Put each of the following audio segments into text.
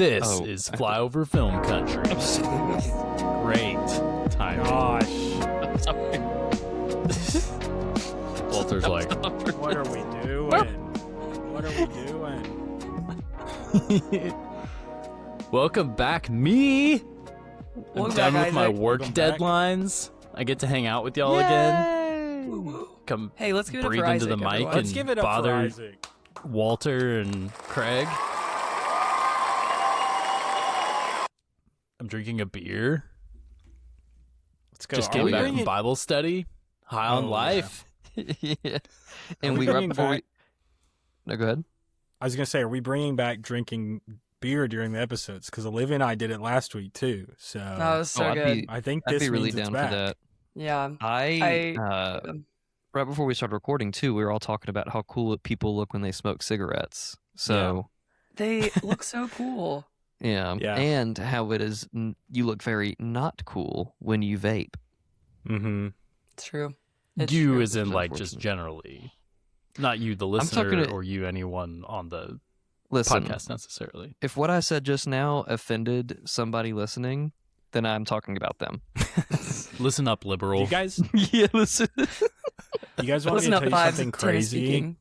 This is Flyover Film Country. Great timing. Gosh. Sorry. Walter's like, What are we doing? What are we doing? welcome back, me. I'm Welcome done back, with my Isaac. work Welcome back. deadlines. I get to hang out with y'all again. Come Hey, let's give it up breathe for into Isaac, the mic everyone. Let's and give it up bother for Isaac. Walter and Craig. I'm drinking a beer. Let's go. Just Are came we back bringing- from Bible study. High on Oh, life. Yeah. Are And we we right bringing before back- we... No, go ahead. I was gonna say, are we bringing back drinking beer during the episodes? Because Olivia and I did it last week too. So That was so I'd good. be, I think I'd this be really means it's down back. for that. Yeah. I right before we started recording too, we were all talking about how cool people look when they smoke cigarettes. So They look so cool. yeah, Yeah. and how it is you look very not cool when you vape. Mm-hmm. It's true. It's You true. as in It's like just unfortunate. generally. Not you, the listener, talking to- or you, anyone on the Listen, podcast necessarily. if what I said just now offended somebody listening, then I'm talking about them. Listen up, liberal. You guys, Yeah, listen. you guys want Listen me up, to tell you Vibes. something Tim is crazy? speaking.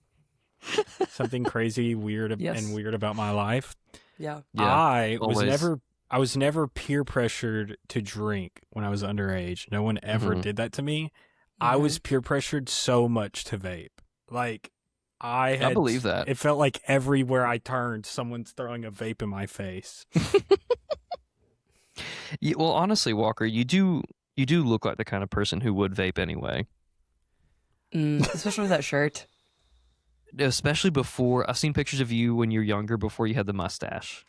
Something crazy, weird, Yes. and weird about my life. Yeah. Yeah, I always. was never peer pressured to drink when I was underage. No one ever Mhm. did that to me. I Mhm. was peer pressured so much to vape. Like I had, believe that. It felt like everywhere I turned, someone's throwing a vape in my face. Yeah, well, honestly, Walker, you do look like the kind of person who would vape anyway. Especially with that shirt. Especially before I've seen pictures of you when you're younger, before you had the mustache.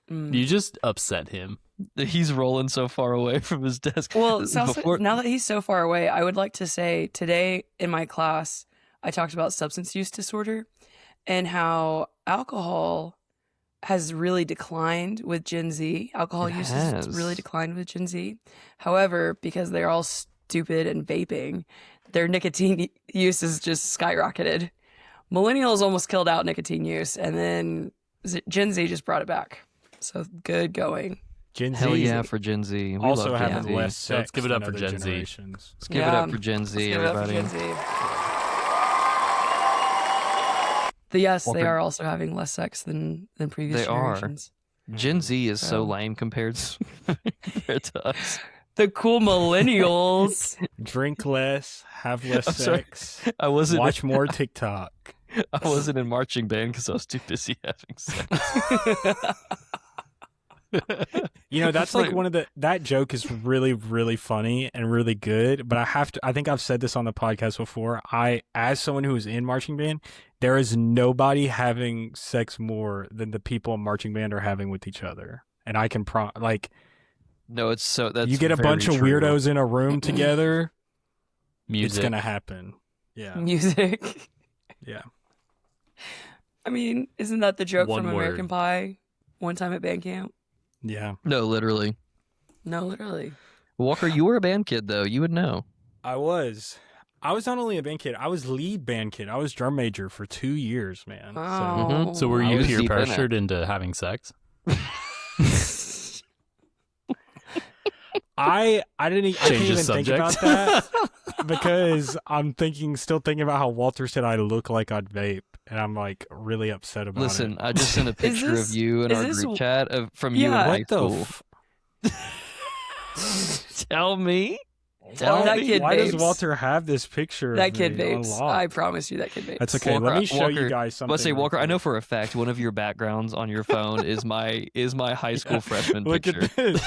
You just upset him. He's rolling so far away from his desk. Well, so Before- now that he's so far away, I would like to say today in my class, I talked about substance use disorder and how alcohol has really declined with Gen Z. Alcohol It use has has. really declined with Gen Z. However, because they're all stupid and vaping, their nicotine use has just skyrocketed. Millennials almost killed out nicotine use, and then Gen Z just brought it back. So good going. Gen Hell Z yeah for Gen Z. We also love Gen having Z. less sex. Let's give it than up for other Gen Z. generations. Let's give it Yeah. up for Gen Let's Z, give it up for everybody. Gen Z. But yes, they Walker- are also having less sex than previous They are. generations. Gen Z is so So- lame compared to us. The cool millennials. Drink less, have less I'm sorry. sex, I wasn't. watch more TikTok. I wasn't in marching band because I was too busy having sex. You know, that's It's like one of that joke is really, really funny and really good. But I think I've said this on the podcast before. As someone who is in marching band, there is nobody having sex more than the people in marching band are having with each other. And I can No, it's so that's you get a very bunch of true. weirdos in a room together, Music. it's gonna happen. Yeah, Music. yeah. I mean, isn't that the joke One from American word. Pie? One time at band camp? Yeah, No, literally. No, literally. Walker, you were a band kid though. You would know. I was not only a band kid, I was lead band kid. I was drum major for 2 years, man. Wow. So were I you was peer deep in it. pressured into having sex? I didn't I can't Change the even think about subject. that because I'm still thinking about how Walter said I look like I'd vape, and I'm like really upset about Listen, it. I just sent a picture this- of you in is our this- group chat from you in Yeah. high What the? school. Tell me. Tell That me. kid Why does vapes. Walter have this picture? That of kid me vapes. unlocked? I promise you that kid vapes. That's okay. Walker- Let me show you Walker- guys something. Let's say, real Walker, I know quick. for a fact one of your backgrounds on your phone is my high school freshman Look picture. at this.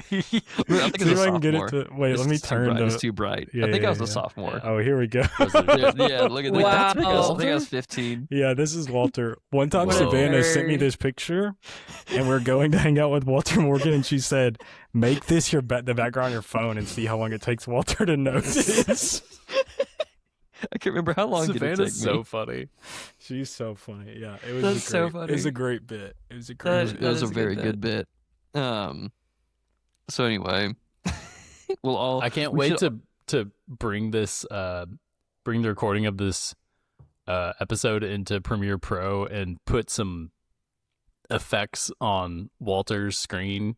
I think See it's if a I can get it sophomore. to. Wait, let me turn It's the. too bright. Yeah, I think yeah, I was a yeah. sophomore. Oh, here we go. Yeah, look at Wow. that. I think I was 15. Yeah, this is Walter. One time Whoa. Savannah sent me Nerd. this picture, and we're going to hang out with Walter Morgan, and she said, "Make this the background on your phone, and see how long it takes Walter to notice." I can't remember how long did it take Savannah's so me. funny. She's so funny. Yeah, it was That's a so great, It was funny. a great bit. It was a That- great. That was is a a very good good bit. So anyway, we'll all. I can't we wait should- to bring the recording of this episode into Premiere Pro and put some effects on Walter's screen,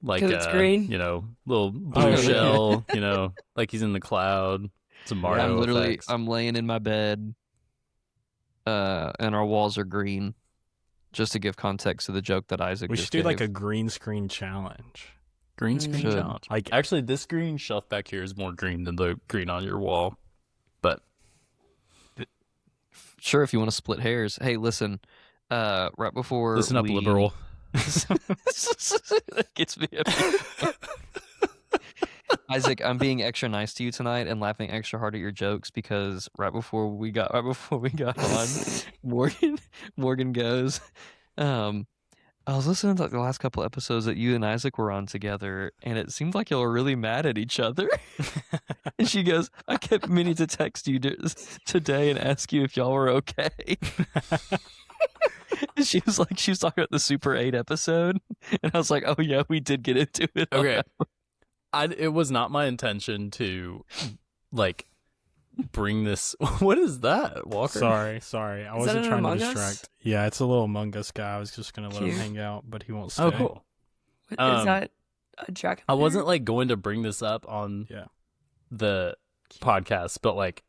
like 'Cause it's green? little blue Oh, yeah. shell, like he's in the cloud. Some Mario effects. I'm laying in my bed, and our walls are green, just to give context to the joke that Isaac We just should do like gave. a green screen challenge. Green screen Should. challenge. Like- Actually, this green shelf back here is more green than the green on your wall. But Sure, if you want to split hairs. Hey, listen. Right before listen up, we- liberal. that gets me every Isaac, I'm being extra nice to you tonight and laughing extra hard at your jokes because right before we got on, Morgan goes, I was listening to like the last couple episodes that you and Isaac were on together, and it seemed like y'all were really mad at each other. And she goes, I kept meaning to text you today and ask you if y'all were okay. And she was talking about the Super 8 episode, and I was like, oh yeah, we did get into it. on Okay. that. It was not my intention to like bring this. What is that, Walker? Sorry. I Is wasn't that an trying to Among Us? distract. Yeah, it's a little Among Us guy. I was just gonna let him Cute. hang out, but he won't stay. Oh, cool. What, Um, is that a dragon? I wasn't like going to bring this up on Yeah. the podcast, but like,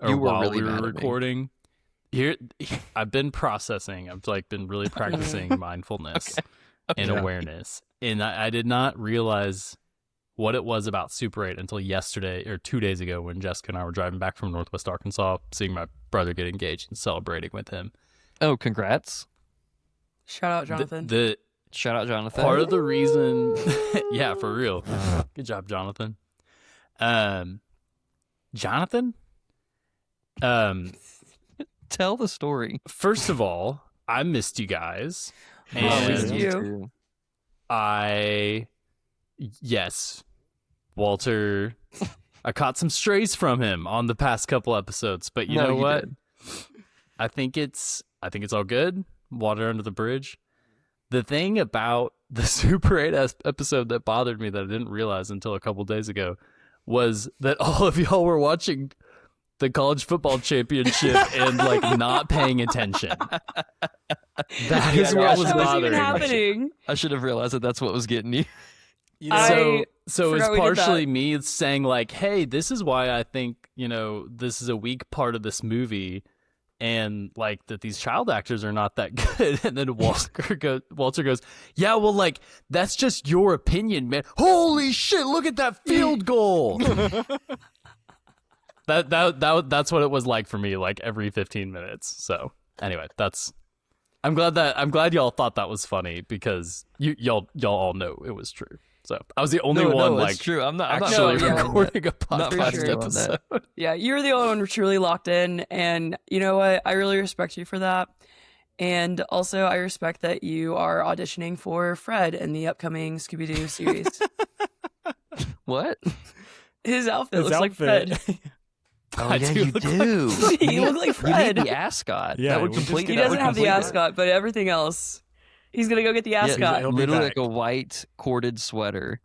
or You were while really we were mad at me. recording. Here, I've been processing. I've like been really practicing mindfulness and Yeah. awareness, and I did not realize what it was about Super 8 until yesterday or 2 days ago when Jessica and I were driving back from Northwest Arkansas, seeing my brother get engaged and celebrating with him. Oh, congrats. Shout out, The- Jonathan. the Shout out, Jonathan. part of the reason yeah, for real, good job, Jonathan. Jonathan, Tell the story. first of all, I missed you guys, Oh, we missed and you. Yes, Walter, I caught some strays from him on the past couple episodes, but you No, know you what? didn't. I think it's all good. Water under the bridge. The thing about the Super 8 episode that bothered me that I didn't realize until a couple days ago was that all of y'all were watching the college football championship and like not paying attention. That is Yeah, what gosh, was that was bothering even me. happening. I should have realized that that's what was getting you. You know, I So it's forgot we did partially that. me saying like, "Hey, this is why I think this is a weak part of this movie, and like that these child actors are not that good." And then Walter goes, "Yeah, well, like that's just your opinion, man. Holy shit! Look at that field goal." That's what it was like for me, like every 15 minutes. So anyway, I'm glad y'all thought that was funny because y'all all know it was true. So I was the only one no, like it's true. I'm not actually fighting you on that. recording a I'm not podcast fighting you on episode. that. Yeah, you're the only one truly locked in, and you know what? I really respect you for that. And also, I respect that you are auditioning for Fred in the upcoming Scooby Doo series. What? His outfit his looks like outfit. Fred. Oh I yeah, do you look do. He looks like You Fred. need the ascot. Yeah, that would we just complete. get He that doesn't would have the complete it. ascot, but everything else, he's gonna go get the Yeah, ascot. he'll be literally back. like a white corded sweater,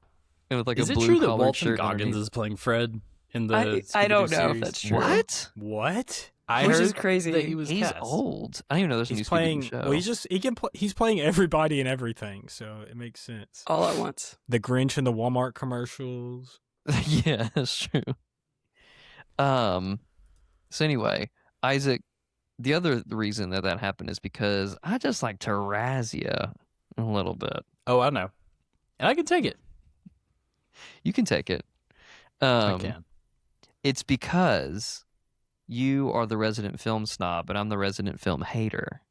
and with like Is a it blue true that collared Walton shirt Goggins underneath. is playing Fred in the? I Scooby-Doo don't know if series? that's true. What? what? I Which heard is crazy. that he was He's cast. old. I don't even know there's a new He's Scooby-Doo playing. show. Well, he's playing everybody and everything, so it makes sense. All at once. The Grinch in the Walmart commercials. Yeah, that's true. So anyway, Isaac, the other reason that happened is because I just like to razz you a little bit. Oh, I know, and I can take it. You can take it. I can. It's because you are the resident film snob and I'm the resident film hater.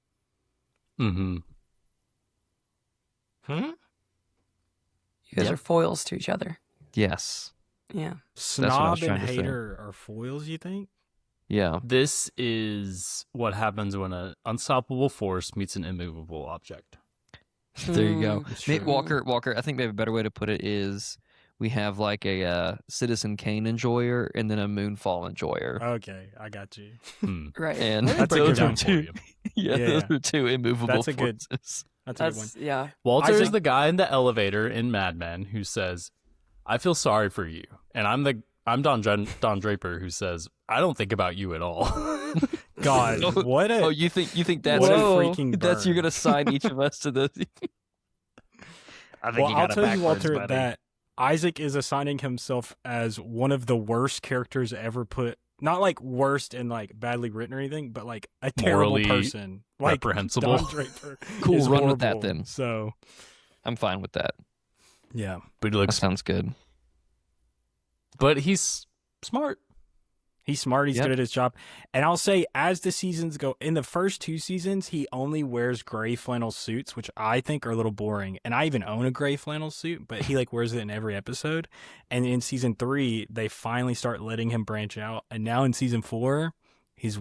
Mm-hmm. Hmm? You guys Yep. are foils to each other. Yes. Yeah. what I was Snob and trying to say. hater are foils, you think? Yeah. This is what happens when an unstoppable force meets an immovable object. There you go. It's Nate true. Walker, I think maybe a better way to put it is we have like a Citizen Kane enjoyer and then a Moonfall enjoyer. Okay, I got you. Hmm. Right. And That's a those good are one for two. you. Yeah, Yeah, those yeah. are two immovable That's a good- forces. That's a good one. That's yeah. Walter is Isaac- the guy in the elevator in Mad Men who says, "I feel sorry for you," and I'm Don Draper who says, I don't think about you at all. God, Oh, what a Oh, you think that's what a Whoa. freaking that's you're burn. gonna sign each of us to the? I Well, I'll tell you, Walter, that Isaac is assigning himself as one of the worst characters ever put. Not like worst and like badly written or anything, but like a terrible Morally person. Like reprehensible. Don Draper Cool, is run with that horrible. then. So I'm fine with that. yeah, But he That looks, sounds good. but he's smart. he's smart. He's Yep. good at his job. And I'll say, as the seasons go, in the first 2 seasons, he only wears gray flannel suits, which I think are a little boring. And I even own a gray flannel suit, but he like wears it in every episode. And in season 3, they finally start letting him branch out. And now in season 4, he's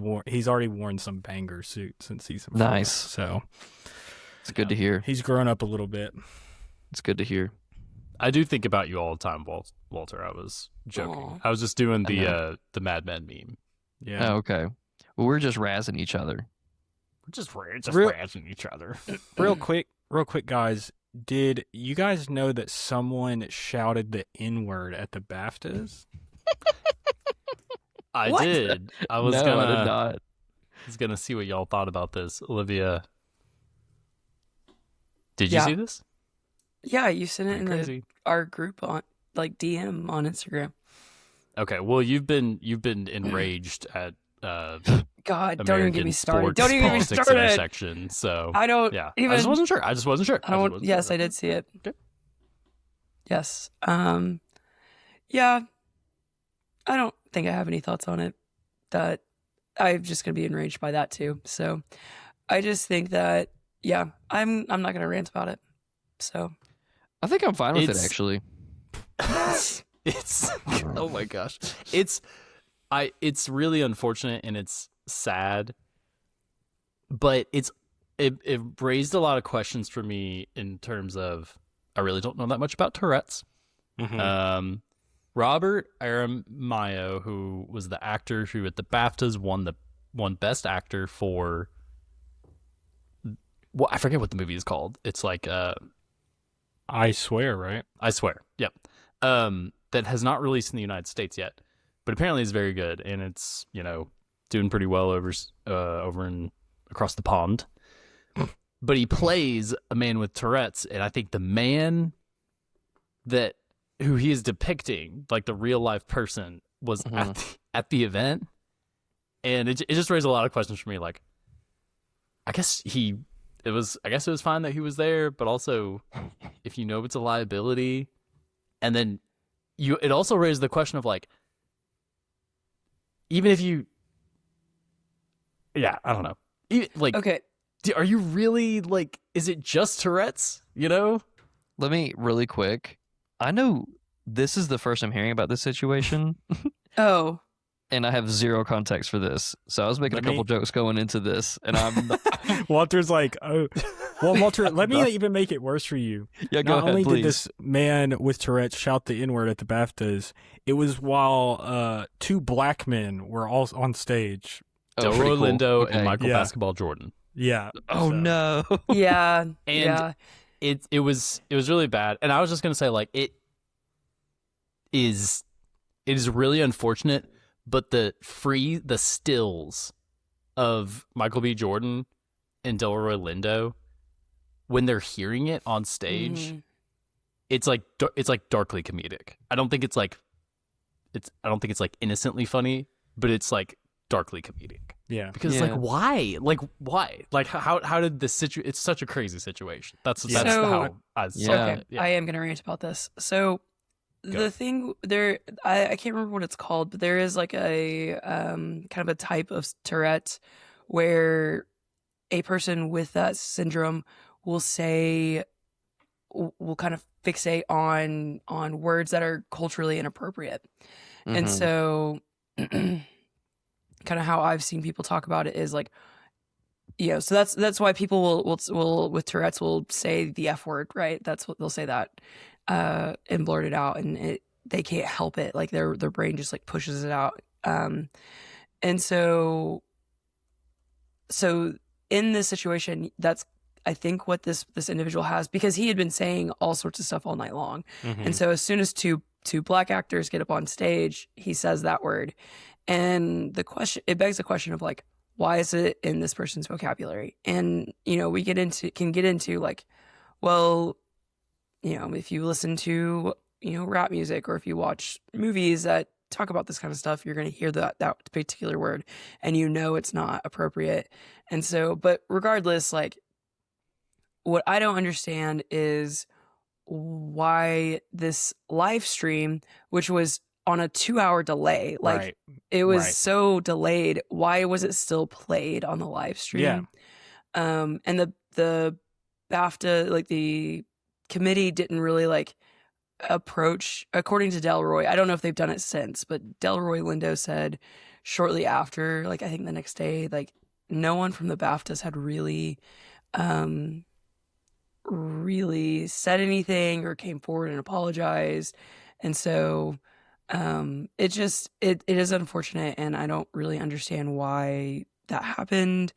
already worn some banger suits in season 4. Nice. So It's good to hear. he's grown up a little bit. It's good to hear. I do think about you all the time, Walter. I was joking. Aw. I was just doing I know. the Mad Men meme. Yeah. Oh, okay. Well, we're just razzing each other. We're just Real- razzing each other. Real quick, guys. Did you guys know that someone shouted the N-word at the BAFTAs? I What? did. I was no, I did not. gonna see what y'all thought about this. Olivia, did you Yeah. see this? Yeah, you sent it in Crazy. our group on like DM on Instagram. Okay, well you've been enraged at God, don't even get American me started. sports Don't even get me politics started. intersection. So I don't yeah, even. I just wasn't sure. I just wasn't sure. I don't. Yes, I did see it. Okay. Yes. Yeah. I don't think I have any thoughts on it. That I'm just gonna be enraged by that too. So, I just think that yeah, I'm not gonna rant about it. So, I think I'm fine with it It's- actually. It's oh my gosh. It's really unfortunate and it's sad. But it raised a lot of questions for me in terms of I really don't know that much about Tourette's. Mm-hmm. Robert Aramayo, who was the actor who at the BAFTAs won Best Actor for well, I forget what the movie is called. It's like I swear, right? I swear. Yep. That has not released in the United States yet, but apparently is very good, and it's doing pretty well over in across the pond. But he plays a man with Tourette's, and I think the man who he is depicting, like the real life person, was at the event, and it just raised a lot of questions for me. Like, I guess it was fine that he was there, but also if you know it's a liability, and then it also raised the question of like, even if you, yeah, I don't know, like, okay. are you really like, is it just Tourette's? Let me really quick. I know this is the first I'm hearing about this situation, Oh, and I have zero context for this. So I was making Let a couple me- jokes going into this, and I'm not, Walter's like, oh, well, Walter, let me even make it worse for you. yeah. Go Not ahead, only please. did this man with Tourette's shout the N-word at the BAFTAs, it was while 2 black men were all on stage. Oh, pretty Delroy cool. Lindo Okay. and Michael Yeah. Basketball Jordan. Yeah. Oh so- no. yeah. And yeah. it was really bad, and I was just gonna say like it is really unfortunate, but the stills of Michael B. Jordan and Delroy Lindo when they're hearing it on stage, Mhm. it's like darkly comedic. I don't think it's like innocently funny, but it's like darkly comedic. Yeah. Because Yeah. why? Like how did this it's such a crazy situation. That's Yeah. So- how I saw Yeah. it. Yeah. I am gonna rant about this. So the thing there, I can't remember what it's called, but there is like a kind of a type of Tourette where a person with that syndrome will kind of fixate on words that are culturally inappropriate. And Mhm. so kind of how I've seen people talk about it is like, so that's why people will with Tourette's will say the F word, right? That's what they'll say that and blurt it out, and they can't help it. Like their brain just like pushes it out. And so in this situation, that's I think what this individual has, because he had been saying all sorts of stuff all night long. Mhm. And so as soon as two black actors get up on stage, he says that word. And it begs the question of like, why is it in this person's vocabulary? And, we can get into like, well, if you listen to, rap music, or if you watch movies that talk about this kind of stuff, you're going to hear that particular word, and it's not appropriate. And so, but regardless, like, what I don't understand is why this live stream, which was on a 2-hour delay, like Right. it was Right. so delayed, why was it still played on the live stream? Yeah. And the BAFTA, like the committee, didn't really like approach, according to Delroy. I don't know if they've done it since, but Delroy Lindo said shortly after, like I think the next day, like no one from the BAFTAs had really said anything or came forward and apologized. And so it is unfortunate, and I don't really understand why that happened.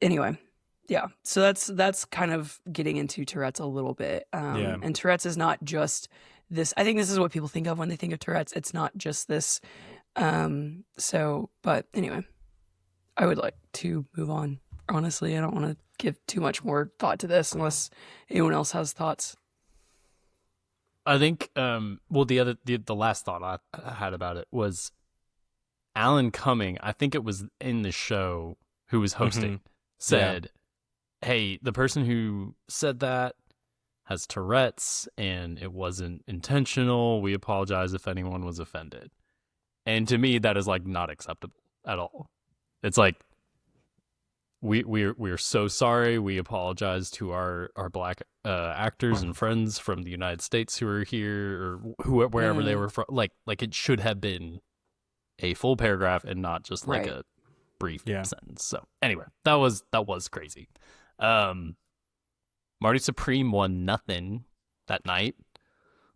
Anyway, yeah. So that's kind of getting into Tourette's a little bit. Yeah. And Tourette's is not just this. I think this is what people think of when they think of Tourette's. It's not just this. But anyway, I would like to move on. Honestly, I don't want to give too much more thought to this unless anyone else has thoughts. I think the last thought I had about it was Alan Cumming, I think it was in the show, who was hosting, said, hey, the person who said that has Tourette's and it wasn't intentional. We apologize if anyone was offended. And to me, that is like not acceptable at all. It's like, we're so sorry. We apologize to our black actors and friends from the United States who are here, or wherever they were from. Like it should have been a full paragraph and not just like a brief sentence. So anyway, that was crazy. Marty Supreme won nothing that night.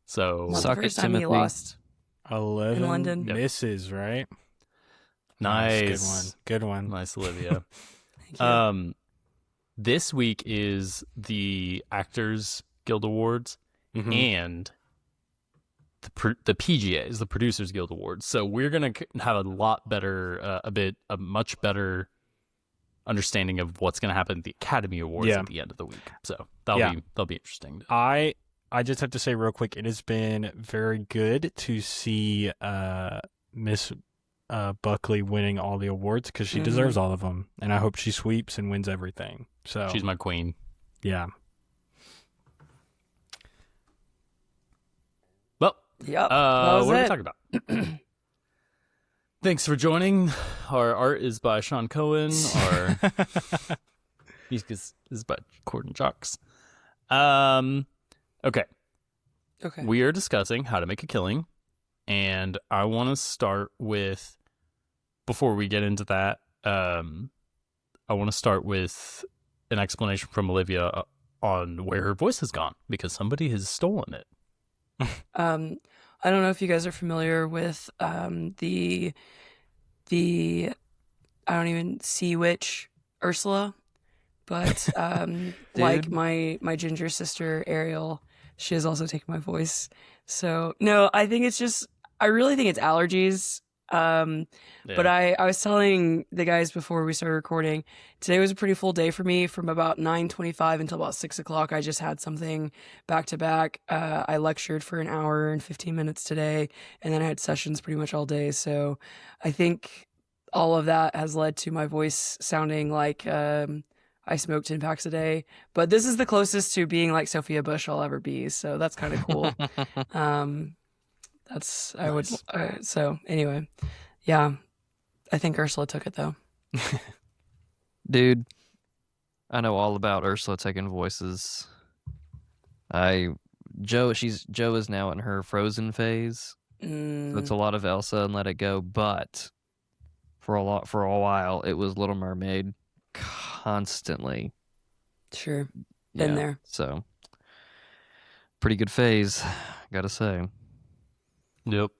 So Not the Suck it, first time he Timothy. lost 11 in London. misses, right? nice. Good one. Nice, Olivia. Thank you. This week is the Actors Guild Awards Mhm. and the PGAs, the Producers Guild Awards. So we're gonna have a lot better, a much better understanding of what's gonna happen at the Academy Awards at the end of the week. So that'll be interesting. I just have to say real quick, it has been very good to see Miss Buckley winning all the awards, because she deserves all of them, and I hope she sweeps and wins everything. So She's my queen. yeah. Well, Yep. what are we it. talking about? Thanks for joining. Our art is by Sean Cohen. Our music is by Corden Jocks. Okay. Okay. We are discussing how to make a killing, and I want to start with, before we get into that, I want to start with an explanation from Olivia on where her voice has gone, because somebody has stolen it. I don't know if you guys are familiar with the I don't even Sea Witch Ursula, but like my ginger sister Ariel, she has also taken my voice. So no, I think it's just, I really think it's allergies. But I was telling the guys before we started recording, today was a pretty full day for me. From about 9:25 until about 6 o'clock, I just had something back to back. I lectured for an hour and 15 minutes today, and then I had sessions pretty much all day. So I think all of that has led to my voice sounding like I smoked 10 packs a day. But this is the closest to being like Sophia Bush I'll ever be. So that's kind of cool. That's, I would, so anyway, yeah, I think Ursula took it though. Dude, I know all about Ursula taking voices. Joe is now in her Frozen phase. So it's a lot of Elsa and Let It Go, but for a while it was Little Mermaid constantly. Sure. Been there. So pretty good phase, gotta say. Yep.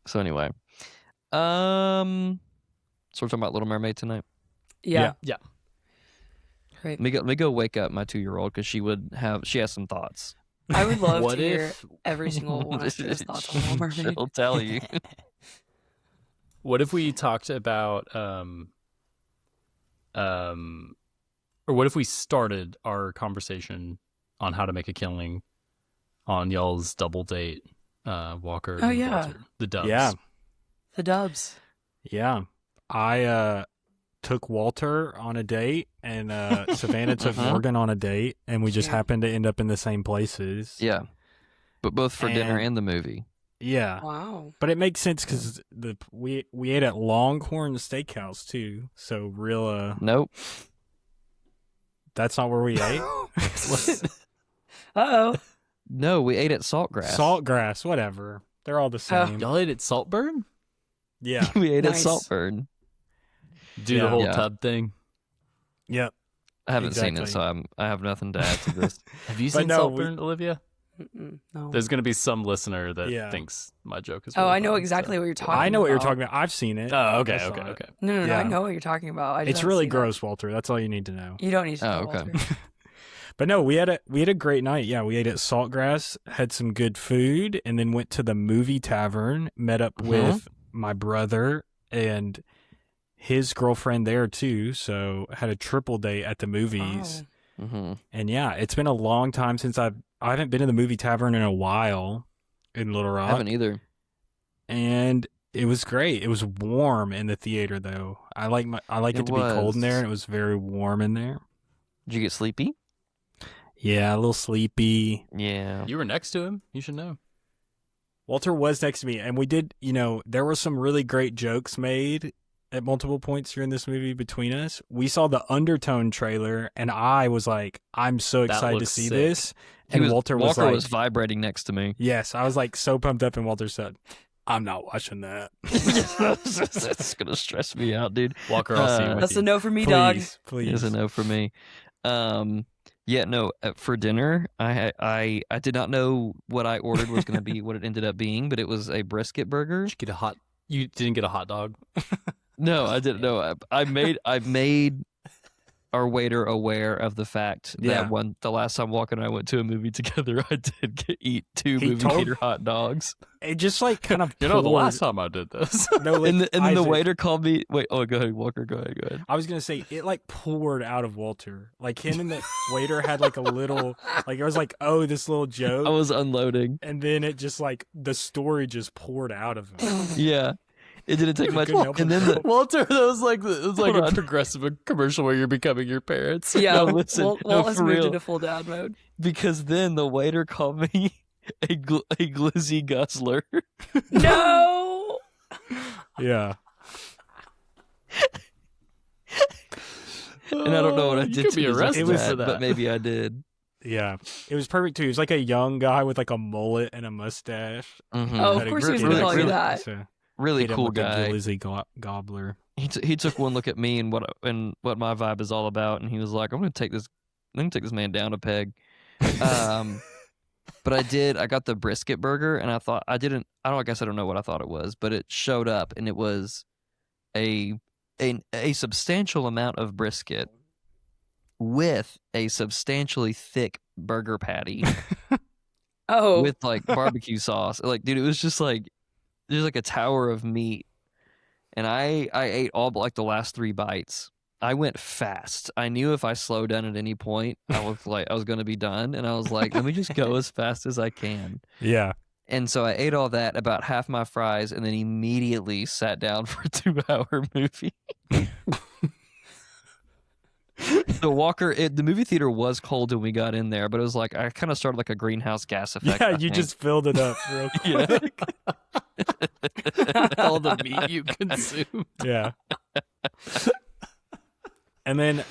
So anyway, so we're talking about Little Mermaid tonight. Yeah. Yeah. Right. Let me go wake up my 2-year-old, because she has some thoughts. I would love What to hear if every single one of his thoughts on Little Mermaid. She'll tell you. What if we talked about or what if we started our conversation on how to make a killing on y'all's double date, Walker? Oh, and yeah. Walter, the Dubs. Yeah. The Dubs. Yeah. I took Walter on a date, and Savannah took Morgan on a date, and we just Cute. happened to end up in the same places. Yeah, but both for dinner And- and the movie. Yeah. Wow. But it makes sense because we ate at Longhorn Steakhouse too. So real Nope. that's not where we ate. Uh-oh. No, we ate at Saltgrass. Saltgrass, whatever. They're all the same. Y'all ate at Saltburn? Yeah. we ate Nice. at Saltburn. Do Yeah. the whole Yeah. tub thing. Yep. I haven't seen it, Exactly. so I have nothing to add to this. Have you But seen no, Saltburn, Olivia? Mm-mm, no. There's going to be some listener that Yeah. thinks my joke is Oh, really I know funny, exactly so- what you're talking about. I know what you're talking about. I've seen it. Oh, okay, I saw okay, it. okay. No, I Yeah. know what you're talking about. I just It's haven't really seen it. gross, Walter. That's all you need to know. You don't need to Oh, know, okay. Walter. But no, we had a great night. Yeah, we ate at Saltgrass, had some good food, and then went to the movie tavern, met up with my brother and his girlfriend there too. So had a triple date at the movies. Oh. hmm And yeah, it's been a long time since I haven't been to the movie tavern in a while in Little I Rock. haven't either. And it was great. It was warm in the theater though. I like it It to be cold in there, was. and it was very warm in there. Did you get sleepy? Yeah, a little sleepy. Yeah. You were next to him. You should know. Walter was next to me, and we did, there were some really great jokes made at multiple points during this movie between us. We saw the Undertone trailer, and I was like, I'm so That excited to looks see sick. this. And Walter was like, vibrating next to me. yes, I was like so pumped up, and Walter said, I'm not watching that. That's gonna stress me out, dude. Walker, I'll see you with That's you. a no for me, dog. Please, please. Is a no for me. Yeah, no. For dinner, I did not know what I ordered was going to be what it ended up being, but it was a brisket burger. You didn't get a hot dog? No, I didn't know. I made our waiter aware of the fact Yeah. that the last time Walker and I went to a movie together, I did eat two He movie told- theater hot dogs. It just like kind of You know, the poured- last time I did this. No, like, And then the Isaac, waiter called me. Wait, oh, go ahead, Walker. Go ahead. I was gonna say it like poured out of Walter. Like him and the waiter had like a little, like it was like, oh, this little joke, I was unloading. and then it just like the story just poured out of him. Yeah, it didn't take much. Couldn't help And then himself. Walter, that was like Hold a on. progressive commercial where you're becoming your parents. Yeah, No, listen, Walt no, has for moved real. into full dad mode. because then the waiter called me a glizzy guzzler. No. Yeah. And I don't know what I You did could to be deserve arrested was that, for that. but maybe I did. Yeah, it was perfect too. He was like a young guy with like a mullet and a mustache. Mhm. Oh, of Had a course gr- he was gonna had a call you gr- that. so Really hit him cool with the guy. glizzy gobbler. He took one look at me and what my vibe is all about, and he was like, I'm gonna take this man down a peg. But I got the brisket burger, and I thought I guess I don't know what I thought it was, but it showed up, and it was a substantial amount of brisket with a substantially thick burger patty Oh. with like barbecue sauce. Like, dude, it was just like there's like a tower of meat, and I ate all but like the last 3 bites. I went fast. I knew if I slowed down at any point, I was going to be done, and I was like, let me just go as fast as I can. Yeah, And so I ate all that, about half my fries, and then immediately sat down for a 2-hour movie. The movie theater was cold when we got in there, but it was like I kind of started like a greenhouse gas effect. yeah. I You think. just filled it up real Yeah. quick. All the meat you consume. Yeah. And then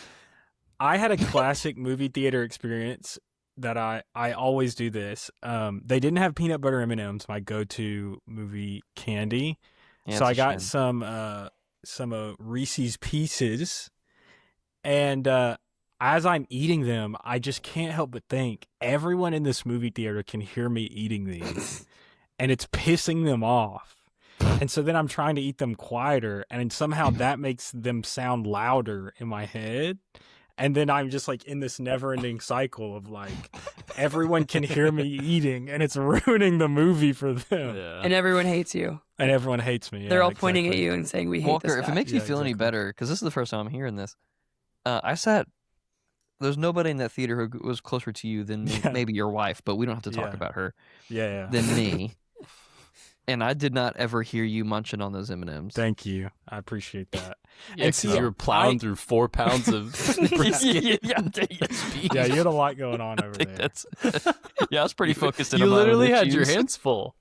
I had a classic movie theater experience that I always do this. They didn't have peanut butter M&Ms, my go-to movie candy. Yeah, So it's I a got shame. some Reese's Pieces, and as I'm eating them, I just can't help but think everyone in this movie theater can hear me eating these, and it's pissing them off. And so then I'm trying to eat them quieter, and somehow that makes them sound louder in my head. and then I'm just like in this never-ending cycle of like everyone can hear me eating, and it's ruining the movie for them, Yeah. And everyone hates you. and everyone hates me. They're Yeah, all pointing at exactly. you and saying, "We hate Walker, this if guy." it makes you Yeah, feel any exactly. better, because this is the first time I'm hearing this, there's nobody in that theater who was closer to you than Yeah. maybe your wife, but we don't have to talk Yeah. about her, Yeah. than me. And I did not ever hear you munching on those M&Ms. Thank you. I appreciate that. Yeah, And 'cause see, you were plowing I- through 4 pounds of brisket. yeah, Yeah, you had a lot going on I over think there. that's. Yeah, I was pretty focused. in You on my own literally had your issues. hands full.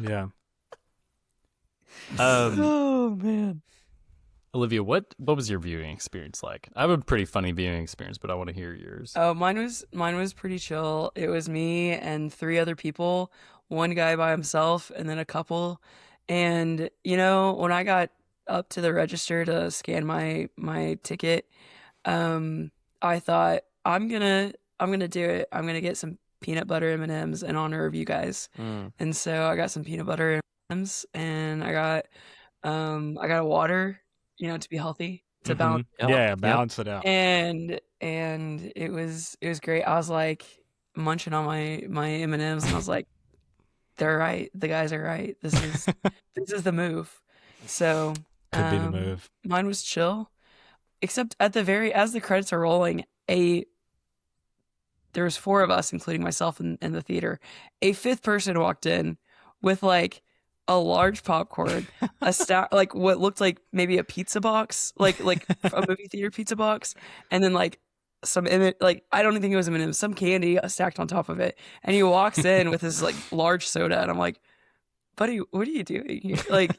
Yeah. Oh man. Olivia, what was your viewing experience like? I have a pretty funny viewing experience, but I want to hear yours. Oh, mine was pretty chill. It was me and 3 other people, one guy by himself, and then a couple. And when I got up to the register to scan my ticket, I thought I'm gonna do it. I'm gonna get some peanut butter M&Ms in honor of you guys. Mm. And so I got some peanut butter M&Ms, and I got a water, to be healthy, to Mhm. balance. Yep. Yeah, Yep. balance it out. And it was great. I was like munching on my M&Ms, and I was like, they're right. The guys are right. This is the move. So Could be the move. mine was chill, except as the credits are rolling, there was 4 of us, including myself in the theater. A 5th person walked in with like a large popcorn, a stack, like what looked like maybe a pizza box, like a movie theater pizza box, and then like some like I don't think it was M&M's, some candy stacked on top of it. And he walks in with his like large soda, and I'm like, buddy, what are you doing here? Like,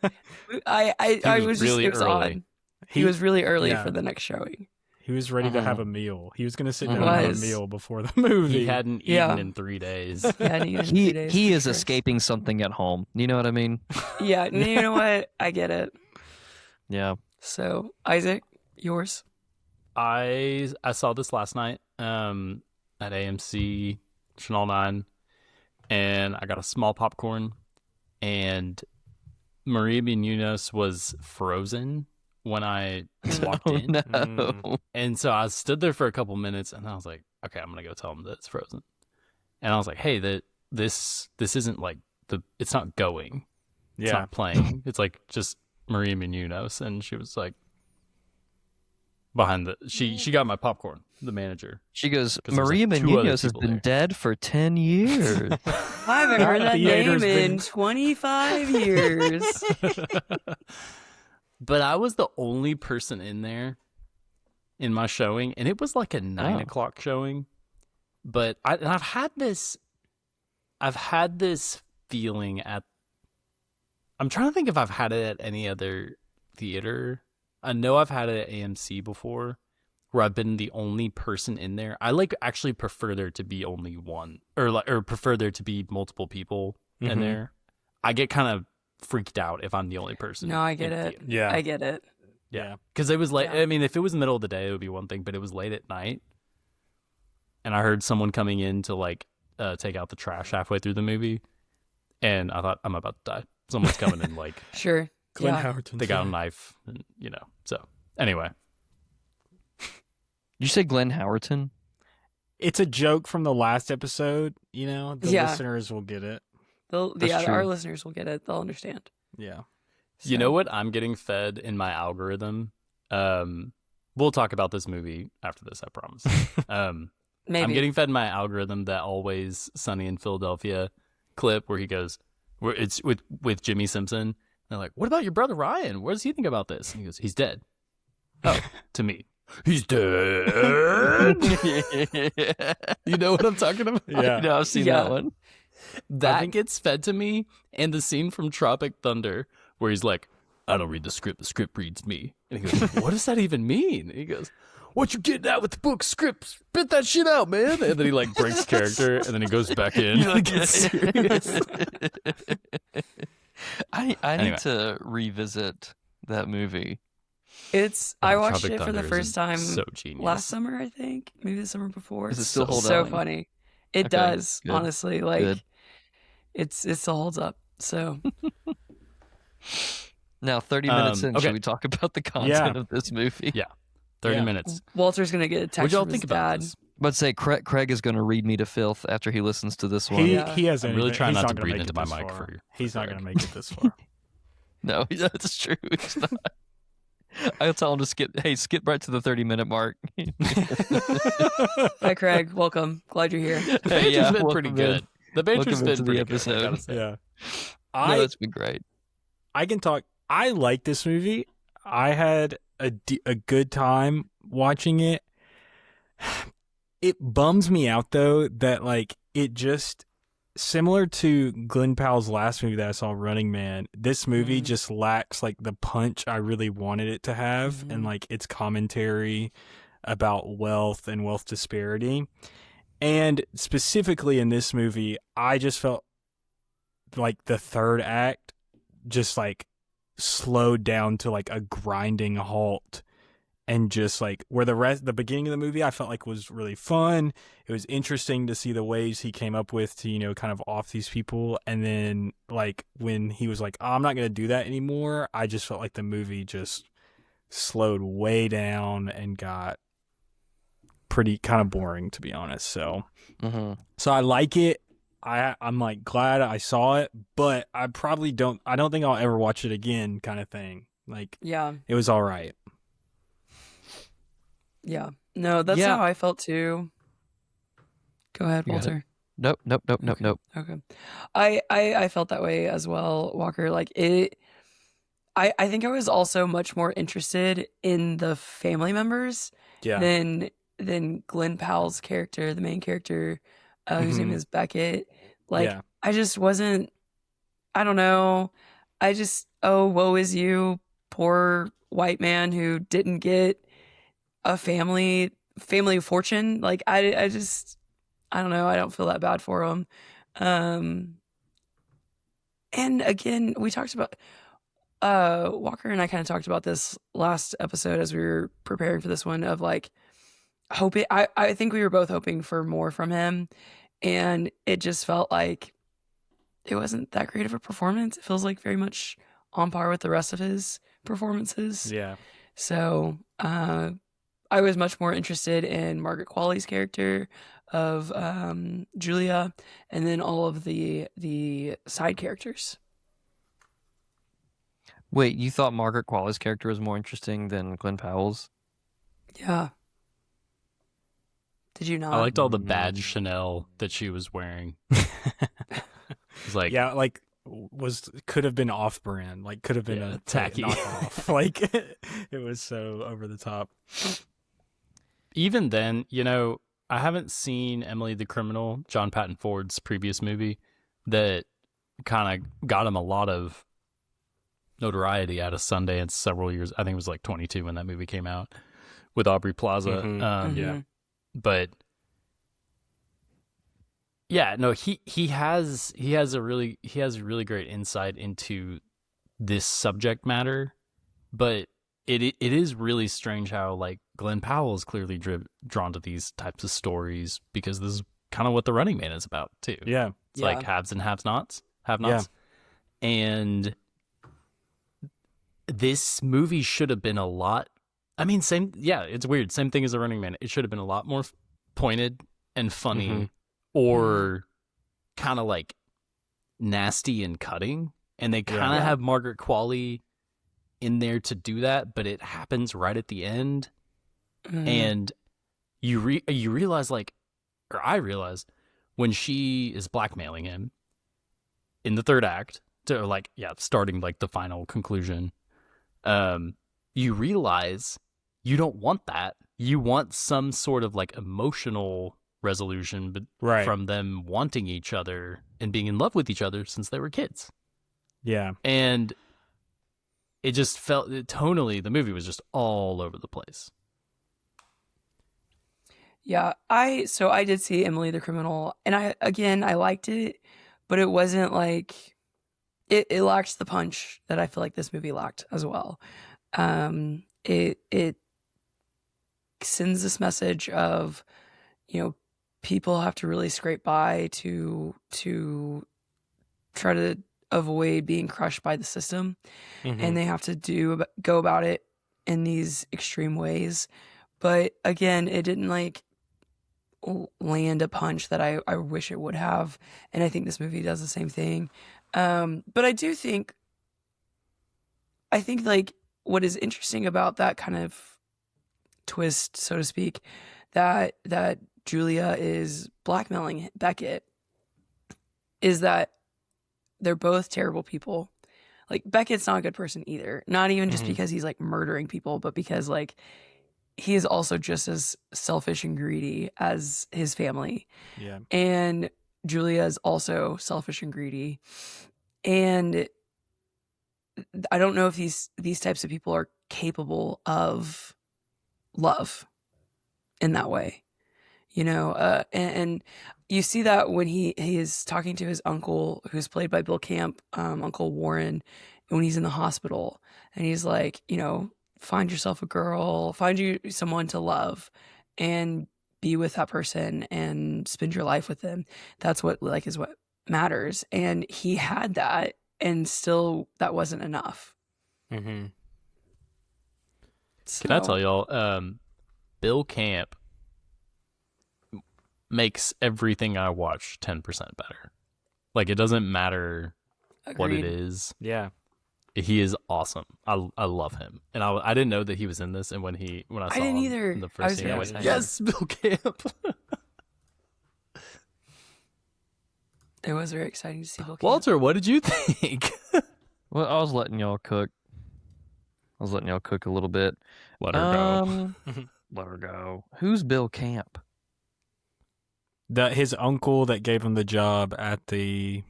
I was really just, it was early. odd. He was really early yeah. for the next showing. He was ready to have Mhm. a meal. He was going to sit He down and have a was. meal before the movie. He hadn't eaten Yeah. in 3 days. Yeah, and he, 3 days He for is sure. escaping something at home. You know what I mean? Yeah, and you know what? I get it. Yeah. So, Isaac, yours? I saw this last night at AMC Chanel 9, and I got a small popcorn, and Maria Menounos was frozen when I walked Oh in. no. Mm. And so I stood there for a couple minutes, and I was like, okay, I'm going to go tell them that it's frozen. And I was like, hey, this isn't like it's not going. It's Yeah. not playing. It's like just Maria Menounos. And she was like, she got my popcorn, the manager. She goes, 'Cause there was, Maria like, 2 other Menounos has people been there. dead for 10 years. I haven't heard that Theater's name in been- 25 years. But I was the only person in there in my showing, and it was like a 9:00 showing. But I've had this feeling at. I'm trying to think if I've had it at any other theater. I know I've had it at AMC before, where I've been the only person in there. I actually prefer there to be only one, or prefer there to be multiple people in Mhm. there. I get kind of freaked out if I'm the only person. No, I get in it. theater. Yeah. I get it. Yeah, because it was late. Yeah. I mean, if it was the middle of the day, it would be one thing, but it was late at night, and I heard someone coming in to like take out the trash halfway through the movie, and I thought, I'm about to die. Someone's coming in, like Sure. Glenn Yeah. Howerton. they got a knife, and, So anyway, You say Glenn Howerton? It's a joke from the last episode. The Yeah. listeners will get it. That's Our true. listeners will get it. They'll understand. Yeah. you know what I'm getting fed in my algorithm. We'll talk about this movie after this, I promise. Maybe. I'm getting fed in my algorithm that Always Sunny in Philadelphia clip where he goes, where it's with Jimmy Simpson. And they're like, what about your brother Ryan? What does he think about this? And he goes, he's dead. Oh, to me, he's dead. You know what I'm talking about? Yeah. No, I've seen Yeah. that one. That gets fed to me. And the scene from Tropic Thunder where he's like, I don't read the script reads me. And he goes, what does that even mean? And he goes, what you getting at with the book script? Spit that shit out, man. And then he like breaks character and then he goes back in and gets serious. I Anyway. need to revisit that movie. I Oh, watched Tropic it for the Thunder first is time so genius. last summer, I think. Maybe the summer before. Does it still hold so up? funny. It Okay, does, good. honestly. Like Good. it still holds up. So Now, 30 minutes in, okay. should we talk about the content of this movie? Yeah. 30 Yeah. minutes. Walter's gonna get a What'd text y'all from think his about dad. this? But say Craig is going to read me to filth after he listens to this one. He has. I'm really trying he's not to gonna breathe make into it my this mic far. for you. He's not Greg. gonna make it this far. No, that's true. He's not. I'll tell him to skip right to the 30-minute mark. Hi, Craig. Welcome. Glad you're here. The banter's yeah, been welcome pretty in. good. The banter's Welcome been into the pretty good, I episode. gotta say. Yeah. No, that's been great. I can talk. I like this movie. I had a good time watching it. It bums me out though that like it just similar to Glenn Powell's last movie that I saw, Running Man. This movie just lacks like the punch I really wanted it to have, and like its commentary about wealth and wealth disparity. And specifically in this movie, I just felt like the third act just like slowed down to like a grinding halt, and just like where the beginning of the movie I felt like was really fun. It was interesting to see the ways he came up with to, you know, kind of off these people. And then like when he was like, oh, I'm not going to do that anymore, I just felt like the movie just slowed way down and got pretty kind of boring, to be honest. So I like it. I'm like glad I saw it, but I don't think I'll ever watch it again, kind of thing. Like, Yeah. it was all right. Yeah. No, that's Yeah. how I felt too. Go ahead, You got it. Walter. Nope. Okay. I felt that way as well, Walker. Like I think I was also much more interested in the family members Yeah. than Glenn Powell's character, the main character, whose name Mhm. is Beckett. Like Yeah. I just wasn't. I don't know. Woe is you, poor white man who didn't get a family fortune. Like I don't know. I don't feel that bad for him. And again, we talked about Walker and I kind of talked about this last episode as we were preparing for this one, of like hoping. I think we were both hoping for more from him, and it just felt like it wasn't that great of a performance. It feels like very much on par with the rest of his performances. Yeah. So I was much more interested in Margaret Qualley's character of Julia, and then all of the side characters. Wait, you thought Margaret Qualley's character was more interesting than Glenn Powell's? Yeah. Did you not? I liked all the badge Chanel that she was wearing. It's like, Yeah, like could have been off brand, like could have been Yeah, a tacky. knockoff. Like it was so over the top. even then, you know, I haven't seen Emily the Criminal, John Patton Ford's previous movie, that kind of got him a lot of notoriety out of Sundance several years. I think it was like 22 when that movie came out with Aubrey Plaza. Mhm. Yeah, but yeah, no, he has a really great insight into this subject matter, but it is really strange how like Glenn Powell is clearly drawn to these types of stories, because this is kind of what The Running Man is about too. Yeah. It's like haves and have-nots. And this movie should have been a lot. I mean, it's weird. Same thing as The Running Man. It should have been a lot more pointed and funny, or kind of like nasty and cutting. And they kind of have Margaret Qualley in there to do that, but it happens right at the end. And you realize, like, or I realized, when she is blackmailing him in the third act to like, starting like the final conclusion, you realize you don't want that. You want some sort of like emotional resolution, but from them wanting each other and being in love with each other since they were kids. Yeah. And it just felt tonally, the movie was just all over the place. Yeah, I did see Emily the Criminal, and I liked it, but it wasn't like it lacked the punch that I feel like this movie lacked as well. It sends this message of, you know, people have to really scrape by to try to avoid being crushed by the system, and they have to go about it in these extreme ways. But again, it didn't like land a punch that I wish it would have. And I think this movie does the same thing. But I think like what is interesting about that kind of twist, so to speak, that Julia is blackmailing Beckett, is that they're both terrible people. Like, Beckett's not a good person either. Not even just because he's like murdering people, but because like he is also just as selfish and greedy as his family. Yeah. And Julia is also selfish and greedy. And I don't know if these types of people are capable of love in that way, you know. And you see that when he is talking to his uncle, who's played by Bill Camp, Uncle Warren, when he's in the hospital, and he's like, you know, find yourself a girl, find you someone to love, and be with that person and spend your life with them. That's what like is what matters. And he had that, and still that wasn't enough. Mm-hmm. Can I tell y'all, Bill Camp makes everything I watch 10% better. Like, it doesn't matter what it Agreed. is. Yeah. He is awesome. I love him, and I didn't know that he was in this. And when I saw didn't him either. in the I first was scene, I gonna went, say. "Yes, Bill Camp." It was very exciting to see Bill Camp. Walter, what did you think? Well, I was letting y'all cook. I was letting y'all cook a little bit. Let her go. Let her go. Who's Bill Camp? His uncle that gave him the job at the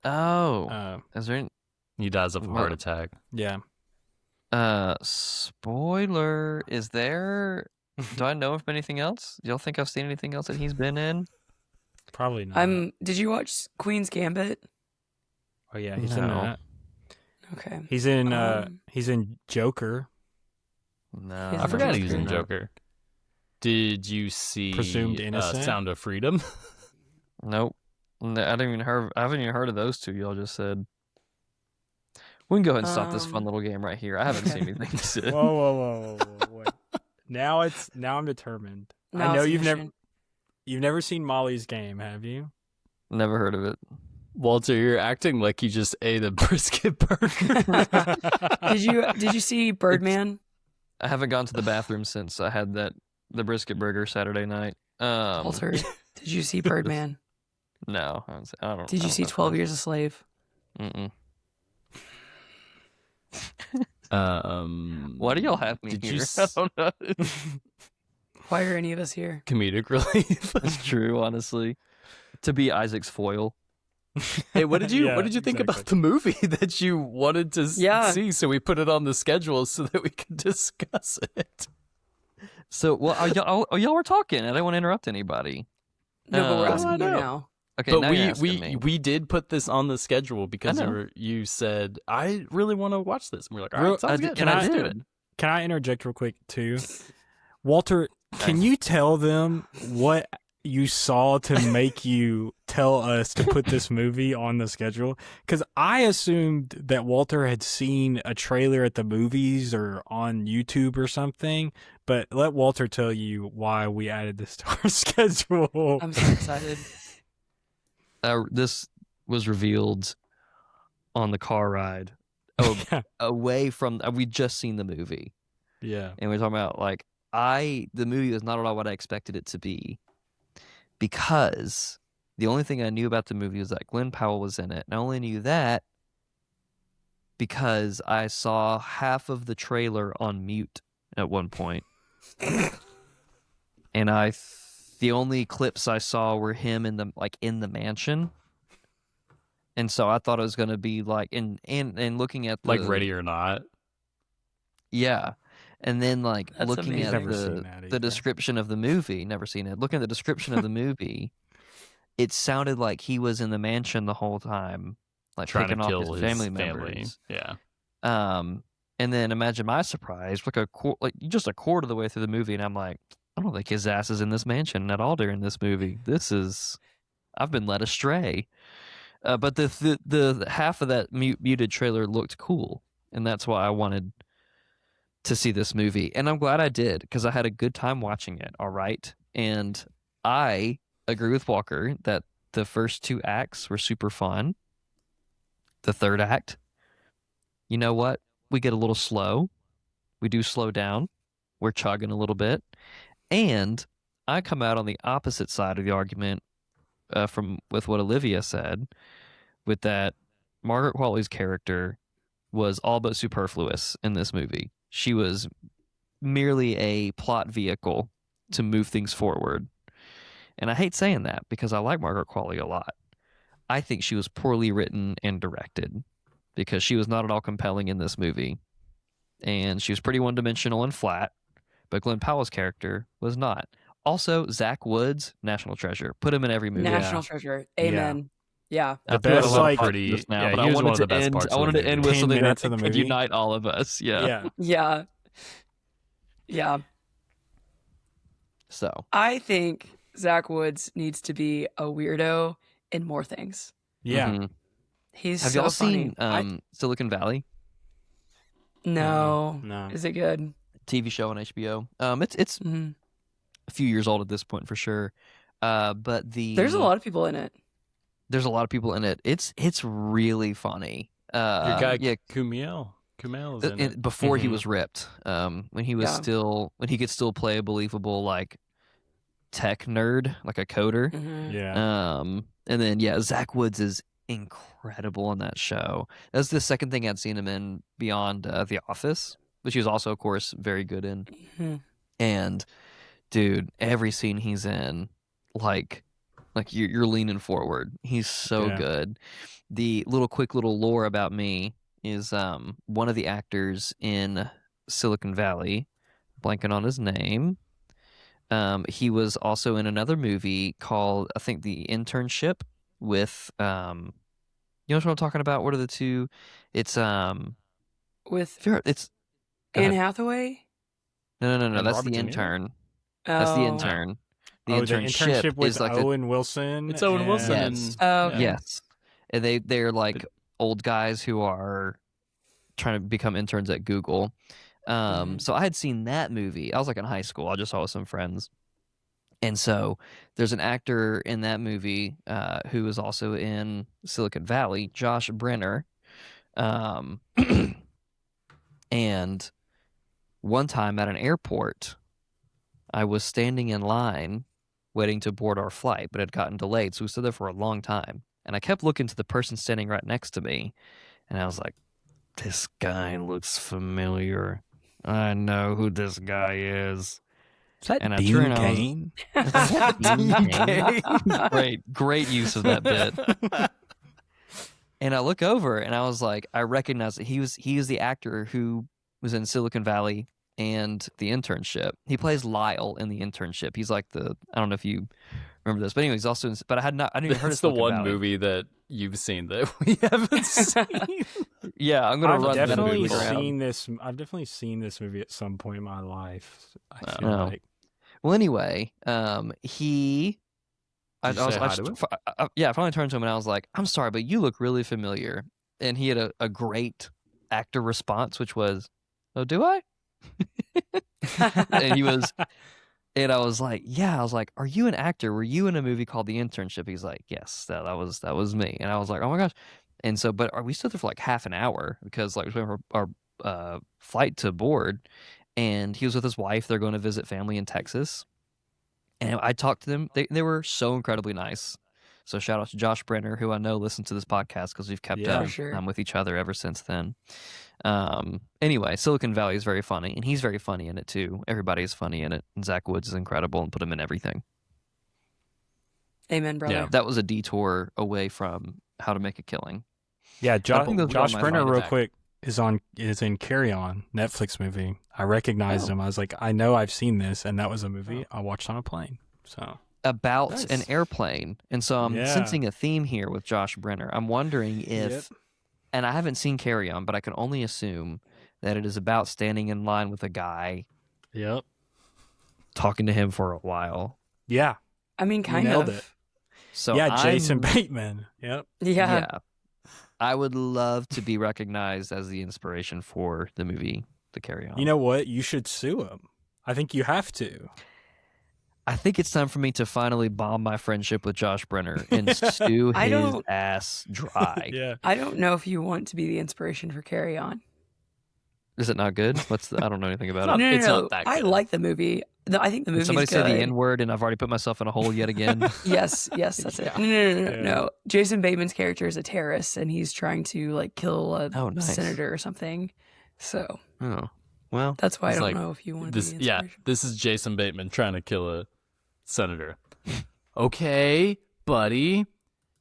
Oh, is there any, He dies of a heart attack. yeah. spoiler? Is there? Do I know of anything else? Do y'all think I've seen anything else that he's been in? Probably not. Did you watch Queen's Gambit? Oh yeah, he's in No. that. Okay. He's in Joker. No, He's I in forgot Joker. he was in Joker. Did you see Presumed Innocent? Sound of Freedom? Nope. No, I haven't even heard of those two y'all just said. We can go ahead and stop this fun Um, little game right here. I haven't seen anything he said. Whoa. Wait. Now I'm determined. Now I know it's you've mission. never seen Molly's Game, have you? Never heard of it. Walter, you're acting like you just ate a brisket burger. Did you see Birdman? I haven't gone to the bathroom since I had the brisket burger Saturday night. Walter, did you see Birdman? No, I don't. Did I you don't see know. 12 Years a Slave? Mm-mm. um, Why do y'all have me Did you here? s- I don't know. Why are any of us here? comedic relief. It's true, honestly. To be Isaac's foil. Hey, what did you Yeah, think about exactly. the movie that you wanted to Yeah. see? So we put it on the schedule so that we could discuss it. So, well, y'all were talking. I didn't want to interrupt anybody. No, but we're I asking you know. now. Okay, But now you're asking me. we did put this on the schedule because I know. you said I really want to watch this. And we're like, all Real- right, sounds I good. did- and I Let's do did. it. Can I interject real quick too? Walter, can you tell them what you saw to make you tell us to put this movie on the schedule? Because I assumed that Walter had seen a trailer at the movies or on YouTube or something, but let Walter tell you why we added this to our schedule. I'm so excited. This was revealed on the car ride Yeah. away from. We just seen the movie, Yeah. and we're talking about like the movie was not at all what I expected it to be, because the only thing I knew about the movie was that Glenn Powell was in it, and I only knew that because I saw half of the trailer on mute at one point, and the only clips I saw were him in the mansion. And so I thought it was gonna be like and looking at Like Ready or Not. yeah, and then like That's looking amazing. at Never seen that the either. description of the movie, never seen it. Looking at the description of the movie, it sounded like he was in the mansion the whole time, like Trying to picking off kill his family members. Yeah. And then imagine my surprise, like just a quarter of the way through the movie, and I'm like, I don't think his ass is in this mansion at all during this movie. I've been led astray. But the half of that muted trailer looked cool, and that's why I wanted to see this movie, and I'm glad I did because I had a good time watching it. All right, and I agree with Walker that the first 2 acts were super fun. The third act, you know what? We get a little slow. We do slow down. We're chugging a little bit, and I come out on the opposite side of the argument with what Olivia said, with that Margaret Qualley's character was all but superfluous in this movie. She was merely a plot vehicle to move things forward. And I hate saying that because I like Margaret Qualley a lot. I think she was poorly written and directed because she was not at all compelling in this movie. And she was pretty one-dimensional and flat, but Glenn Powell's character was not. Also, Zach Woods, national treasure. Put him in every movie. National treasure. Amen. Yeah. The I feel best, a lot of like- parts of this now, yeah, but he I was wanted one of to the best end. parts I of the wanted to movie. end with 10 something that minutes of the could movie? unite all of us. Yeah. Yeah. Yeah. So I think Zach Woods needs to be a weirdo in more things. Yeah. mhm. He's Have so y'all funny. seen Silicon Valley No. No. Is it good? TV show on HBO? It's Mhm. a few years old at this point for sure. But There's a lot of people in it. there's a lot of people in it. It's really funny. Your guy yeah, Kumail is in it. before he Mhm. was ripped, when he was Yeah. when he could still play a believable like tech nerd, like a coder. Mhm. Yeah. And then yeah, Zach Woods is incredible in that show. That's the second thing I'd seen him in beyond The Office, which he was also, of course, very good in. Mhm. And dude, every scene he's in, like you're leaning forward. He's so Yeah. good. The quick little lore about me is one of the actors in Silicon Valley, blanking on his name. He was also in another movie called, I think, The Internship with you know what I'm talking about? What are the two? It's With it's go Anne ahead. Hathaway. No. And That's Robert the De Niro? intern. That's the Oh. intern. The The internship with is like Owen Wilson. It's Owen Wilson and- Yes. Oh, okay. yes, and they're like old guys who are trying to become interns at Google. Mhm. So I had seen that movie. I was like in high school. I just saw with some friends. And so there's an actor in that movie who is also in Silicon Valley, Josh Brenner. And one time at an airport, I was standing in line waiting to board our flight, but it had gotten delayed. So we stood there for a long time. And I kept looking to the person standing right next to me. And I was like, this guy looks familiar. I know who this guy is. Is that And I Dean turned, I was- Cain? Great use of that bit. And I look over and I was like, I recognize that he is the actor who was in Silicon Valley and The Internship. He plays Lyle in The Internship. He's like I don't know if you remember this, but anyway, he's also but I hadn't even heard of That's the Silicon one Valley. movie that you've seen that we haven't seen. Yeah, I'm gonna I've run that definitely movie around. seen this. I've definitely seen this movie at some point in my life. I feel Oh. like. Well, anyway, he. Did you say hi to him? Yeah, I finally turned to him and I was like, "I'm sorry, but you look really familiar." And he had a great actor response, which was, "Oh, do I?" And he was, and I was like, "Yeah." I was like, "Are you an actor? Were you in a movie called The Internship?" He's like, "Yes, that was me." And I was like, "Oh my gosh!" And so, but we stood there for like half an hour because like we waited for our flight to board, and he was with his wife. They're going to visit family in Texas, and I talked to them. They were so incredibly nice. So shout out to Josh Brenner, who I know listened to this podcast because we've kept Yeah. up For sure. with each other ever since then. Anyway, Silicon Valley is very funny, and he's very funny in it too. Everybody's funny in it, and Zach Woods is incredible, and put him in everything. Amen, brother. Yeah. That was a detour away from How to Make a Killing. Yeah, think those were Josh on my Brenner, mind. real quick, is in Carry On, Netflix movie. I recognized Oh. him. I was like, I know I've seen this, and that was a movie I watched on a plane. So About Nice. an airplane, and so I'm Yeah. sensing a theme here with Josh Brenner. I'm wondering if, Yep. and I haven't seen Carry On, but I can only assume that it is about standing in line with a guy, Yep. talking to him for a while. Yeah. I mean, kind nailed of. it. So yeah, Jason I'm- Bateman. Yep. Yeah. I would love to be recognized as the inspiration for the movie to Carry On. You know what? You should sue him. I think you have to. I think it's time for me to finally bomb my friendship with Josh Brenner and stew I his don't- ass dry. Yeah. I don't know if you want to be the inspiration for Carry On. Is it not good? I don't know anything about Not- it. No, it's no, not that I good. like the movie. I think the Did movie's somebody good. say the N word and I've already put myself in a hole yet again? Yes, that's it. No, Yeah. no. Jason Bateman's character is a terrorist, and he's trying to like kill a Oh, nice. senator or something. So Oh, well, that's why I It's don't like know if you want to This, be the yeah, inspiration. this is Jason Bateman trying to kill a senator. Okay, buddy,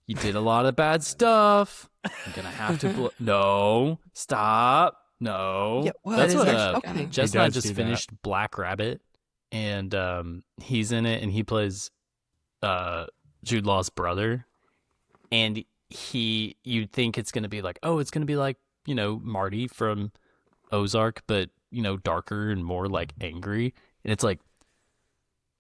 you did a lot of bad stuff. I'm gonna have to. No, stop. No, Yeah, well, that's that is what. actually okay. kinda- Jess He and I does just do that. finished Black Rabbit, and he's in it, and he plays Jude Law's brother, and you'd think it's gonna be like, oh, it's gonna be like Marty from Ozark, but darker and more like angry, and it's like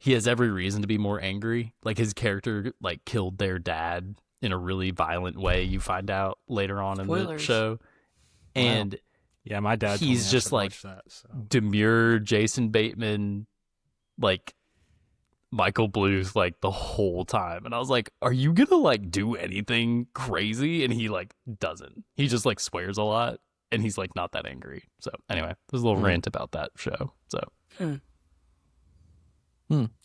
he has every reason to be more angry. Like his character like killed their dad in a really violent way. You find out later on in the Spoilers. show, and Yeah, my dad. told me He's I just should like- watch that, so. demure Jason Bateman, like Michael Bluth, like the whole time. And I was like, are you gonna like do anything crazy? And he like doesn't. He just like swears a lot, and he's like not that angry. So anyway, there's a little rant about that show. So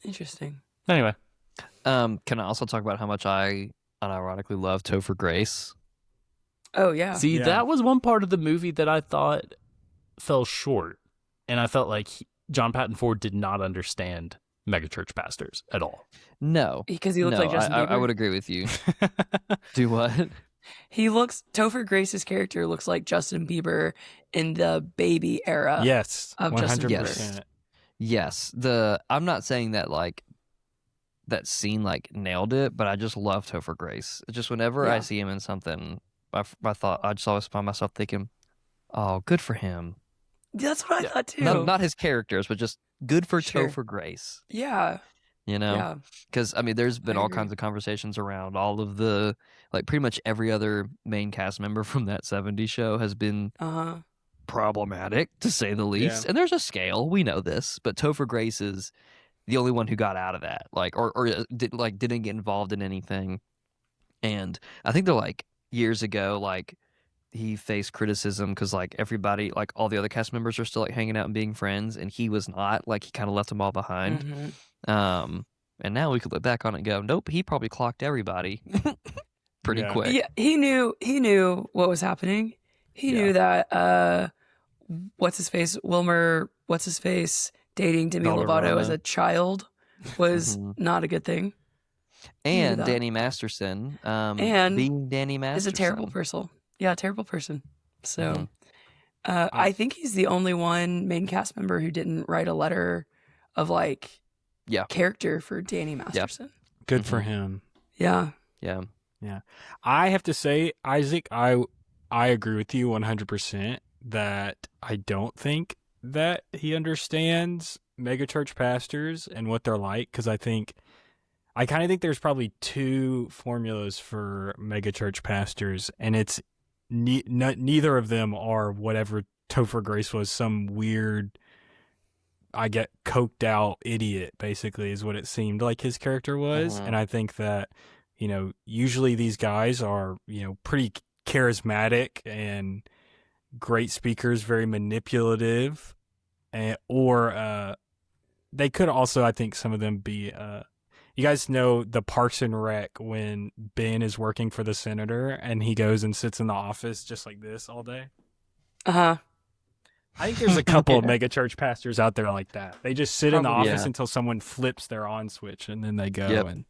Interesting. anyway, can I also talk about how much I unironically love Topher Grace? Oh yeah. see, Yeah. that was one part of the movie that I thought fell short, and I felt like John Patton Ford did not understand megachurch pastors at all. No. Because he looks No, like Justin I Bieber. would agree with you. Do what? Topher Grace's character looks like Justin Bieber in the baby era. Yes, of Justin 100%. Yes. I'm not saying that like that scene like nailed it, but I just love Topher Grace. Just whenever I Yeah. see him in something, I thought I just always find myself thinking, "Oh, good for him." That's what I thought too. Not his characters, but just good for Sure. Topher Grace. Yeah. You know, Yeah. because I mean, there's been I all agree. kinds of conversations around all of the like pretty much every other main cast member from that '70s show has been Uh-huh. problematic to say the least. Yeah. And there's a scale, we know this, but Topher Grace is the only one who got out of that, like, or didn't get involved in anything. And I think they're like years ago, like he faced criticism because like everybody, like all the other cast members are still like hanging out and being friends, and he was not. Like he kind of left them all behind. Mhm. And now we could look back on it and go, nope, he probably clocked everybody pretty Yeah. quick. Yeah, he knew what was happening. He Yeah. knew that what's his face dating Demi Lovato Valderrama. as a child was Mhm. not a good thing. And that. Danny Masterson, And being Danny Is Masterson, a terrible person. Yeah, terrible person. So Mhm. I think he's the only one main cast member who didn't write a letter of like Yeah. character for Danny Masterson. Good for Mhm. him. Yeah. Yeah. I have to say, Isaac, I agree with you 100% that I don't think that he understands megachurch pastors and what they're like, because I kind of think there's probably two formulas for megachurch pastors, and it's neither of them are whatever Topher Grace was, some weird, I get coked out idiot, basically, is what it seemed like his character was. Mhm. And I think that, usually these guys are, pretty charismatic and great speakers, very manipulative, or they could also, I think, some of them be. You guys know the Parks and Rec when Ben is working for the senator and he goes and sits in the office just like this all day. Uh-huh. I think there's a couple of megachurch pastors out there like that. They just sit in the Probably. office Yeah. until someone flips their on switch and then they go Yep. and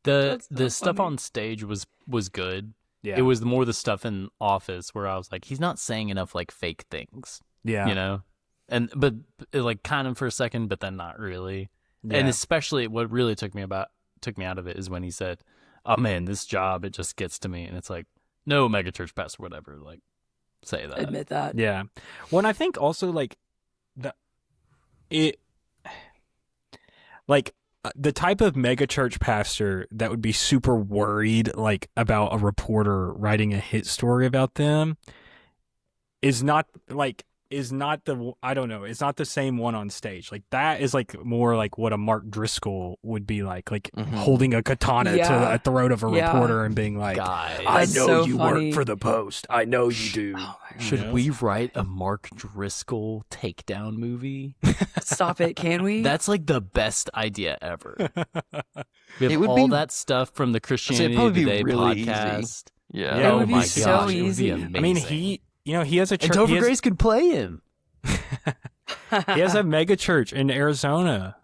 The That's so stuff funny. on stage was good. yeah. It was more the stuff in office where I was like, he's not saying enough like fake things, yeah. but like kind of for a second, but then not really. Yeah. And especially what really took me out of it is when he said, "Oh man, this job, it just gets to me," and it's like, no megachurch pastor, whatever, like say that. Admit that. Yeah. Well, and I think also like the type of megachurch pastor that would be super worried like about a reporter writing a hit story about them is not the I don't know, it's not the same one on stage. Like that is like more like what a Mark Driscoll would be like holding a katana to Yeah. the throat of a Yeah. reporter and being like, Guys, I That's know so you funny. work for the Post. I know you do. Oh my God. should You know? we write a Mark Driscoll takedown movie? Stop it, can we? That's like the best idea ever. We It have would all be- that stuff from the Christianity probably be Today really easy. podcast. Yeah. Yeah, oh it would be my so gosh, it would easy. be I amazing. I mean, he has a church. and Topher he has- Grace could play him. He has a mega church in Arizona.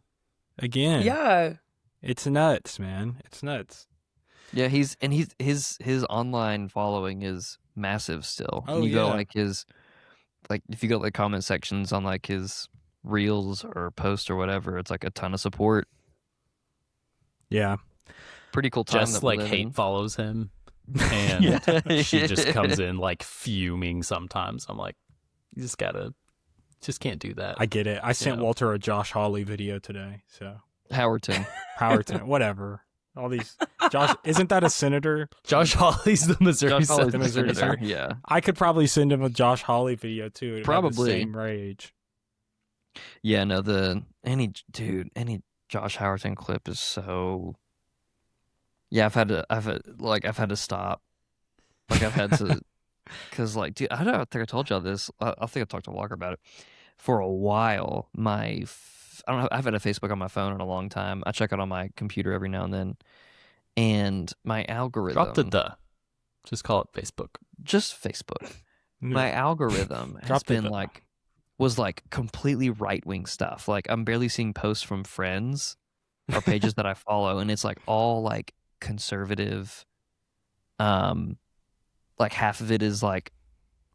Again, Yeah. it's nuts, man. It's nuts. Yeah, his online following is massive still. Oh, And you go yeah. like his like if you go to the comment sections on like his reels or posts or whatever, it's like a ton of support. Yeah, Pretty cool time. Just that we like live hate in. follows him, and Yeah. she just comes in like fuming. Sometimes I'm like, you just can't do that. I get it. I sent Yeah. Walter a Josh Hawley video today. So Howerton. Howerton, whatever. All these Josh, isn't that a senator? Josh Hawley's the Missouri Josh Hawley's Senator. the Missouri senator. senator. Yeah. I could probably send him a Josh Hawley video too. It'd have the Probably. same rage. Yeah, no, any Josh Howerton clip is so. Yeah, I've had to stop. Like I've had to, because like, dude, I don't think I told y'all this. I think I talked to Walker about it. For a while, I don't know. I've had a Facebook on my phone in a long time. I check it on my computer every now and then, and my algorithm. Drop the. Just call it Facebook. Just Facebook. My algorithm has Drop the been duh. was completely right wing stuff. Like I'm barely seeing posts from friends or pages that I follow, and it's like all like conservative. Like half of it is like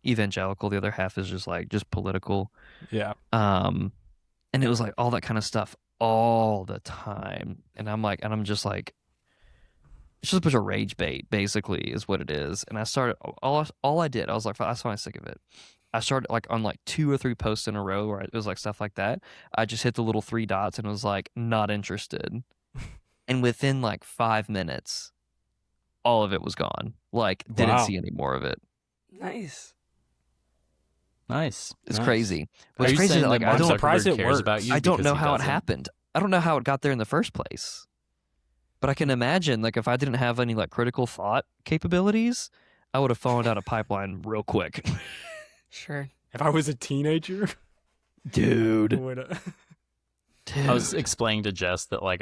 evangelical, the other half is just political. Yeah. And it was like all that kind of stuff all the time, and I'm just like. It's just a bunch of rage bait, basically, is what it is. And I started all I did. I was like, that's finally sick of it. I started like on like 2 or 3 posts in a row where it was like stuff like that. I just hit the little 3 dots and was like, not interested. And within like 5 minutes, all of it was gone. Like, didn't Wow. see any more of it. Nice. Nice. It's Nice. crazy. Are What's you crazy saying is that, like, that I Mark don't, surprised Zuckerberg it cares works. about you I don't because know he how it doesn't? happened. I don't know how it got there in the first place. But I can imagine, like, if I didn't have any like critical thought capabilities, I would have fallen down a pipeline real quick. Sure. If I was a teenager, Dude. would I was explaining to Jess that like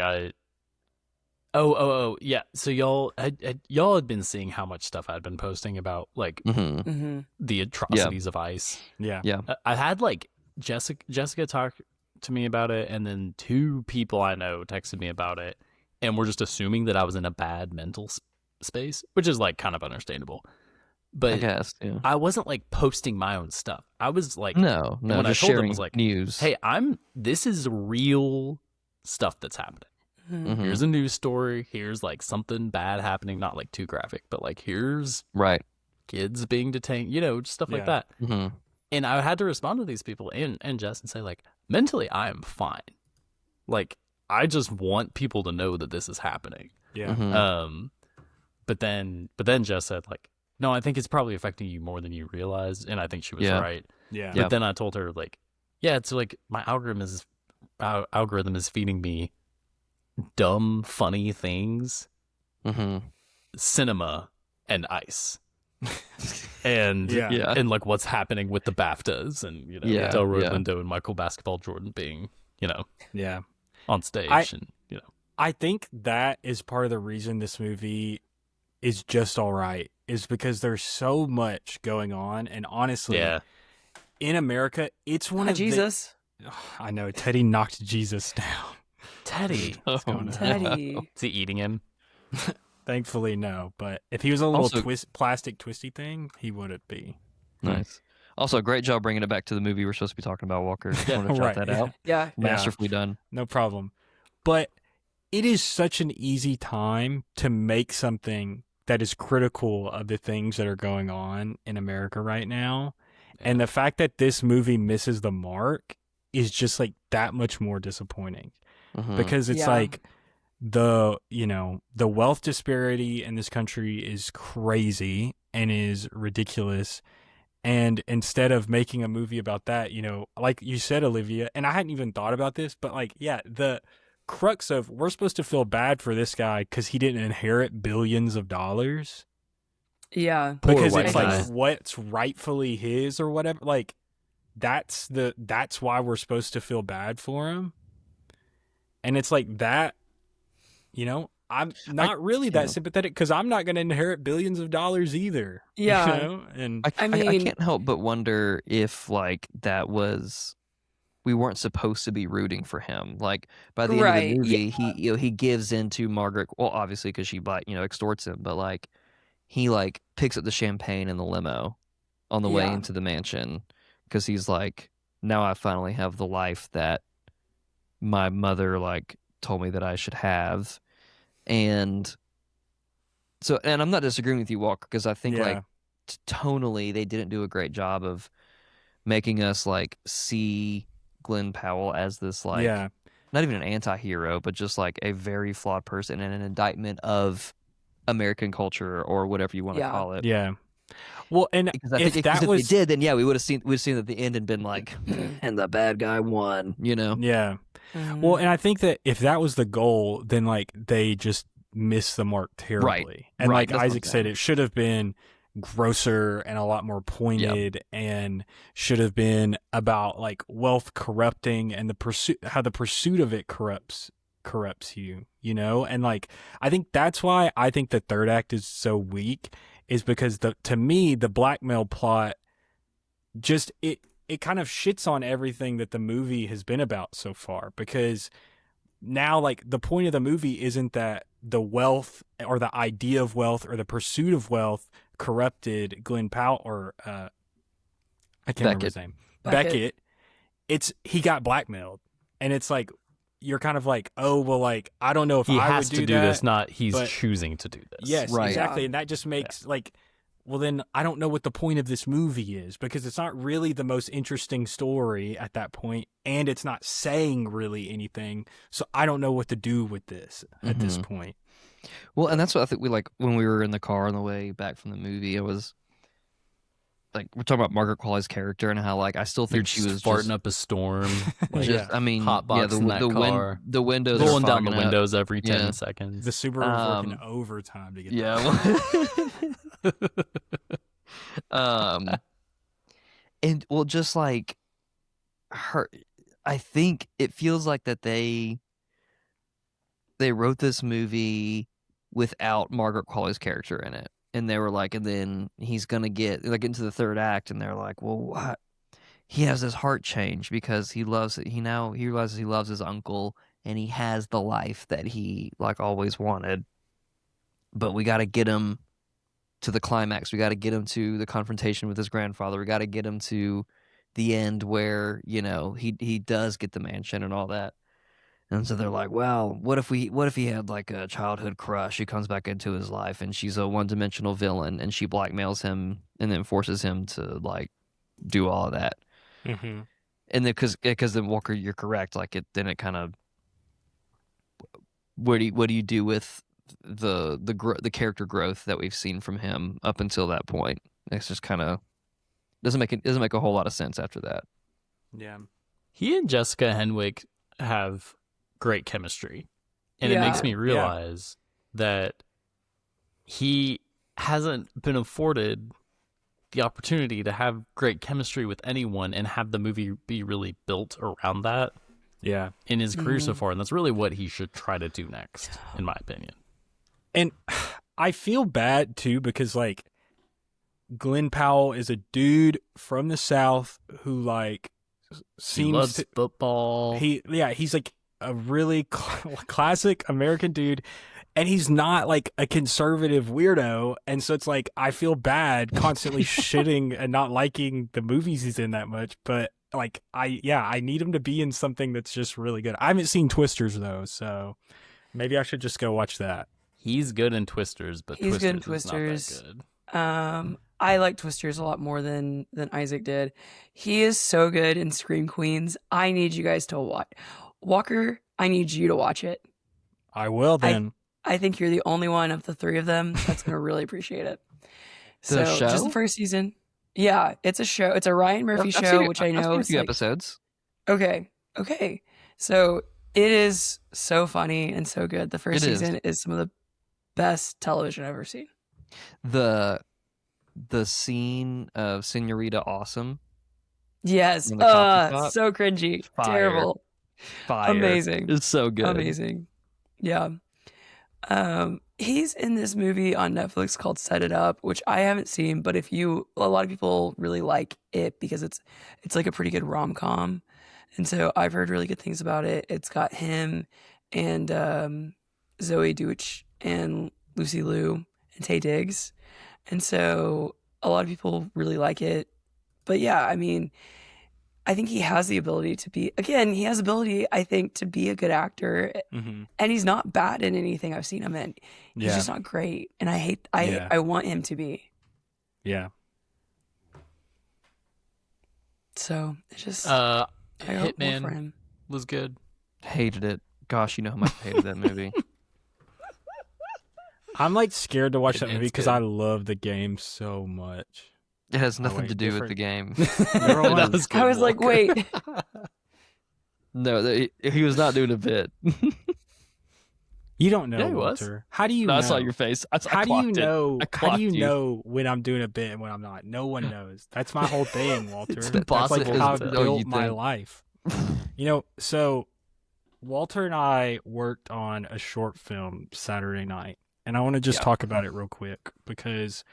Oh yeah. So y'all had been seeing how much stuff I'd been posting about like hmm Mm-hmm. the atrocities of ICE. yeah. I had like Jessica talk to me about it, and then 2 people I know texted me about it, and were just assuming that I was in a bad mental space, which is like kind of understandable. I But guess. Yeah. I wasn't like posting my own stuff. I was like, No, when I just told them, sharing was like, news. hey, this is real stuff that's happening. Mm-hmm. Mhm. Here's a news story. Here's like something bad happening. Not like too graphic, but like here's Right. kids being detained, just stuff like Yeah. that. hmm And I had to respond to these people and Jess and say like, mentally, I am fine. Like, I just want people to know that this is happening. Yeah. hmm But then Jess said like, no, I think it's probably affecting you more than you realize. And I think she was Yeah. right. Yeah. But Yeah. then I told her like, yeah, it's like my algorithm is feeding me dumb, funny things, hmm cinema, and ice. And Yeah. Yeah. and like what's happening with the BAFTAs and Yeah, Delroy yeah. Lindo and Michael Basketball Jordan being Yeah. on stage and I think that is part of the reason this movie is just all right, is because there's so much going on, and honestly, yeah. in America, it's one Hi, of Jesus. I know Teddy knocked Jesus down. Teddy, Oh, going on? no. Teddy. is he eating him? Thankfully, no. But if he was a little Also- plastic twisty thing, he wouldn't be. Nice. Also, great job bringing it back to the movie we're supposed to be talking about, Walker. I want to shout right, that yeah. out. Yeah. Masterfully done. No problem. But it is such an easy time to make something that is critical of the things that are going on in America right now. And the fact that this movie misses the mark is just like that much more disappointing, Mhm. because it's Yeah. like the wealth disparity in this country is crazy and is ridiculous. And instead of making a movie about that, you know, like you said, Olivia, and I hadn't even thought about this, but like, yeah, the crux of we're supposed to feel bad for this guy because he didn't inherit billions of dollars. Yeah. Poor Because white it's guy. like what's rightfully his or whatever. Like that's why we're supposed to feel bad for him. And it's like that, you know, I'm not really that sympathetic because I'm not going to inherit billions of dollars either. Yeah. You know? And I mean- can't help but wonder if like that was we weren't supposed to be rooting for him. Like by the end of Right, the movie, he gives in to Margaret. Well, obviously because she extorts him, but like he like picks up the champagne in the limo on the way Yeah. into the mansion because he's like, now I finally have the life that my mother like told me that I should have. And so, and I'm not disagreeing with you, Walker, because I think like tonally they didn't do a great job of making us like see Glenn Powell as this like not even an anti-hero, but just like a very flawed person and an indictment of American culture or whatever you want to call it. Yeah. Well, and Because I if think that if was they did, then yeah, we'd have seen at the end and been like, and the bad guy won, you know? Yeah. Mhm. Well, and I think that if that was the goal, then like they just missed the mark terribly. And Right, like that's what I'm Isaac said, saying. it should have been grosser and a lot more pointed and should have been about like wealth corrupting and how the pursuit of it corrupts you, you know? And like I think that's why I think the third act is so weak, is because to me the blackmail plot just it kind of shits on everything that the movie has been about so far, because now like the point of the movie isn't that the wealth or the idea of wealth or the pursuit of wealth corrupted Glenn Powell or I can't remember his name. Beckett. It's he got blackmailed, and it's like you're kind of like, oh well, like I don't know if He I has would to do that, this, not he's but- choosing to do this. Yes, Right. exactly. Yeah. And that just makes like, well, then I don't know what the point of this movie is, because it's not really the most interesting story at that point, and it's not saying really anything. So I don't know what to do with this at this point. Well, and that's what I think we like when we were in the car on the way back from the movie. It was like we're talking about Margaret Qualley's character and how like I still You're think she just was farting just, up a storm, like just I mean, hotboxing that car, the windows are rolling down the fogging up. windows every 10 Yeah. seconds. The Subaru was working overtime to get Yeah. And well, just like her, I think it feels like that they wrote this movie without Margaret Qualley's character in it, and they were like, and then he's gonna get like into the third act, and they're like, well, what? He has this heart change because he loves it. He realizes he loves his uncle, and he has the life that he like always wanted. But we got to get him to the climax. We got to get him to the confrontation with his grandfather. We got to get him to the end where, you know, he does get the mansion and all that. And so they're like, well, what if he had like a childhood crush who comes back into his life and she's a one-dimensional villain and she blackmails him and then forces him to like do all of that. Mm-hmm. And then because then Walker, you're correct. Like it kind of what do you do with the character growth that we've seen from him up until that point? It's just kind of doesn't make a whole lot of sense after that. Yeah. He and Jessica Henwick have great chemistry, and it makes Yeah. me realize that he hasn't been afforded the opportunity to have great chemistry with anyone and have the movie be really built around that Yeah. in his career so far, and that's really what he should try to do next, in my opinion. And I feel bad too, because like Glenn Powell is a dude from the South who like He seems loves to football. he's like a really classic American dude, and he's not like a conservative weirdo, and so it's like I feel bad constantly shitting and not liking the movies he's in that much, but like I need him to be in something that's just really good. I haven't seen Twisters though, so maybe I should just go watch that. He's good in Twisters, but He's good in Twisters is not Twisters. that good. I like Twisters a lot more than Isaac did. He is so good in Scream Queens. I need you guys to watch. Walker, I need you to watch it. I will then. I think you're the only one of the three of them that's going to really appreciate it. So The show? just the first season. Yeah, it's a show. It's a Ryan Murphy I've show, seen, which I I've know seen a is few like episodes. okay, okay. So it is so funny and so good. The first It is. season is some of the best television I've ever seen. The scene of Senorita Awesome Yes. in the coffee shop, So cringy. Fire. Terrible. fire. Amazing. It's so good. Amazing. Yeah. He's in this movie on Netflix called Set It Up, which I haven't seen, but a lot of people really like it because it's like a pretty good rom-com. And so I've heard really good things about it. It's got him and Zoe Deutsch and Lucy Liu and Taye Diggs. And so a lot of people really like it. But yeah, I mean, I think he has the ability to be, again, he has ability, I think, to be a good actor. Mm-hmm. And he's not bad in anything I've seen him in. He's Yeah. just not great. And I Yeah. want him to be. Yeah. So it's just, Uh, I hope more for Hitman him. was good. Hated it. Gosh, you know how much I hated that movie. I'm like scared to watch that It's movie because good. I love the game so much. It has Oh, nothing wait, to do with different- the game. Never mind. That was good, I was like, Walker. wait. No, he was not doing a bit. You don't know, Yeah, he was. Walter. How do you No, know? I saw your face. I How do you clocked it. know? I How do you clocked you. know when I'm doing a bit and when I'm not? No one knows. That's my whole thing, Walter. It's That's like impossible how I to tell. Oh, built you my think? life. You know, so Walter and I worked on a short film Saturday night, and I want to just Yeah. talk about it real quick because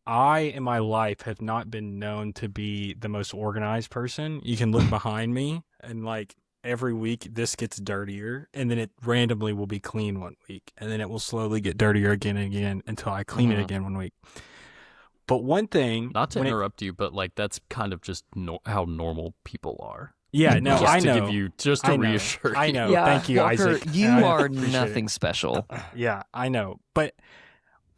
I, in my life, have not been known to be the most organized person. You can look behind me, and like every week, this gets dirtier, and then it randomly will be clean one week, and then it will slowly get dirtier again and again until I clean it Mhm. again one week. But one thing, Not to when it- interrupt you, but like that's kind of just how normal people are. yeah, no, Just I to know. give you, just to I know. reassure I you. know. Yeah. Thank you, Walker, Isaac. you I are appreciate it. nothing special. Yeah, I know. But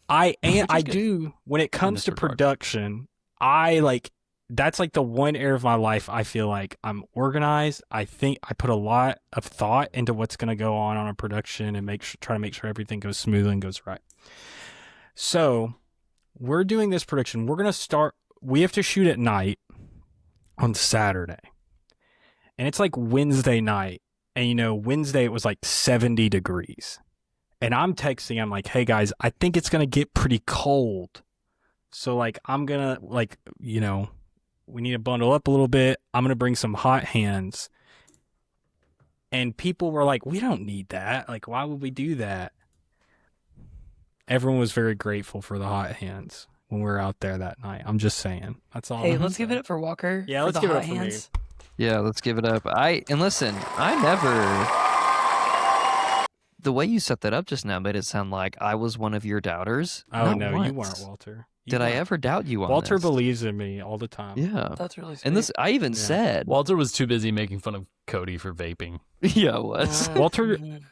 I good. do when it comes this to regard. production, I like that's like the one area of my life I feel like I'm organized. I think I put a lot of thought into what's going to go on a production and try to make sure everything goes smoothly and goes right. So, we're doing this production. We have to shoot at night on Saturday. And it's like Wednesday night. And you know, Wednesday it was like 70 degrees. And I'm texting, I'm like, hey guys, I think it's going to get pretty cold. So like, I'm going to like, you know, we need to bundle up a little bit. I'm going to bring some hot hands. And people were like, we don't need that. Like, why would we do that? Everyone was very grateful for the hot hands when we were out there that night. I'm just saying. That's all. Hey, I'm let's give it saying. up for Walker. Yeah, for let's the give it hot up for me. hands. Yeah, let's give it up. And listen, I never. The way you set that up just now made it sound like I was one of your doubters. Oh, Not no, you once. weren't, Walter. You Did I weren't. ever doubt you on Walter this? believes in me all the time. Yeah. That's really sweet. And this, I even Yeah. said, Walter was too busy making fun of Cody for vaping. yeah, it was.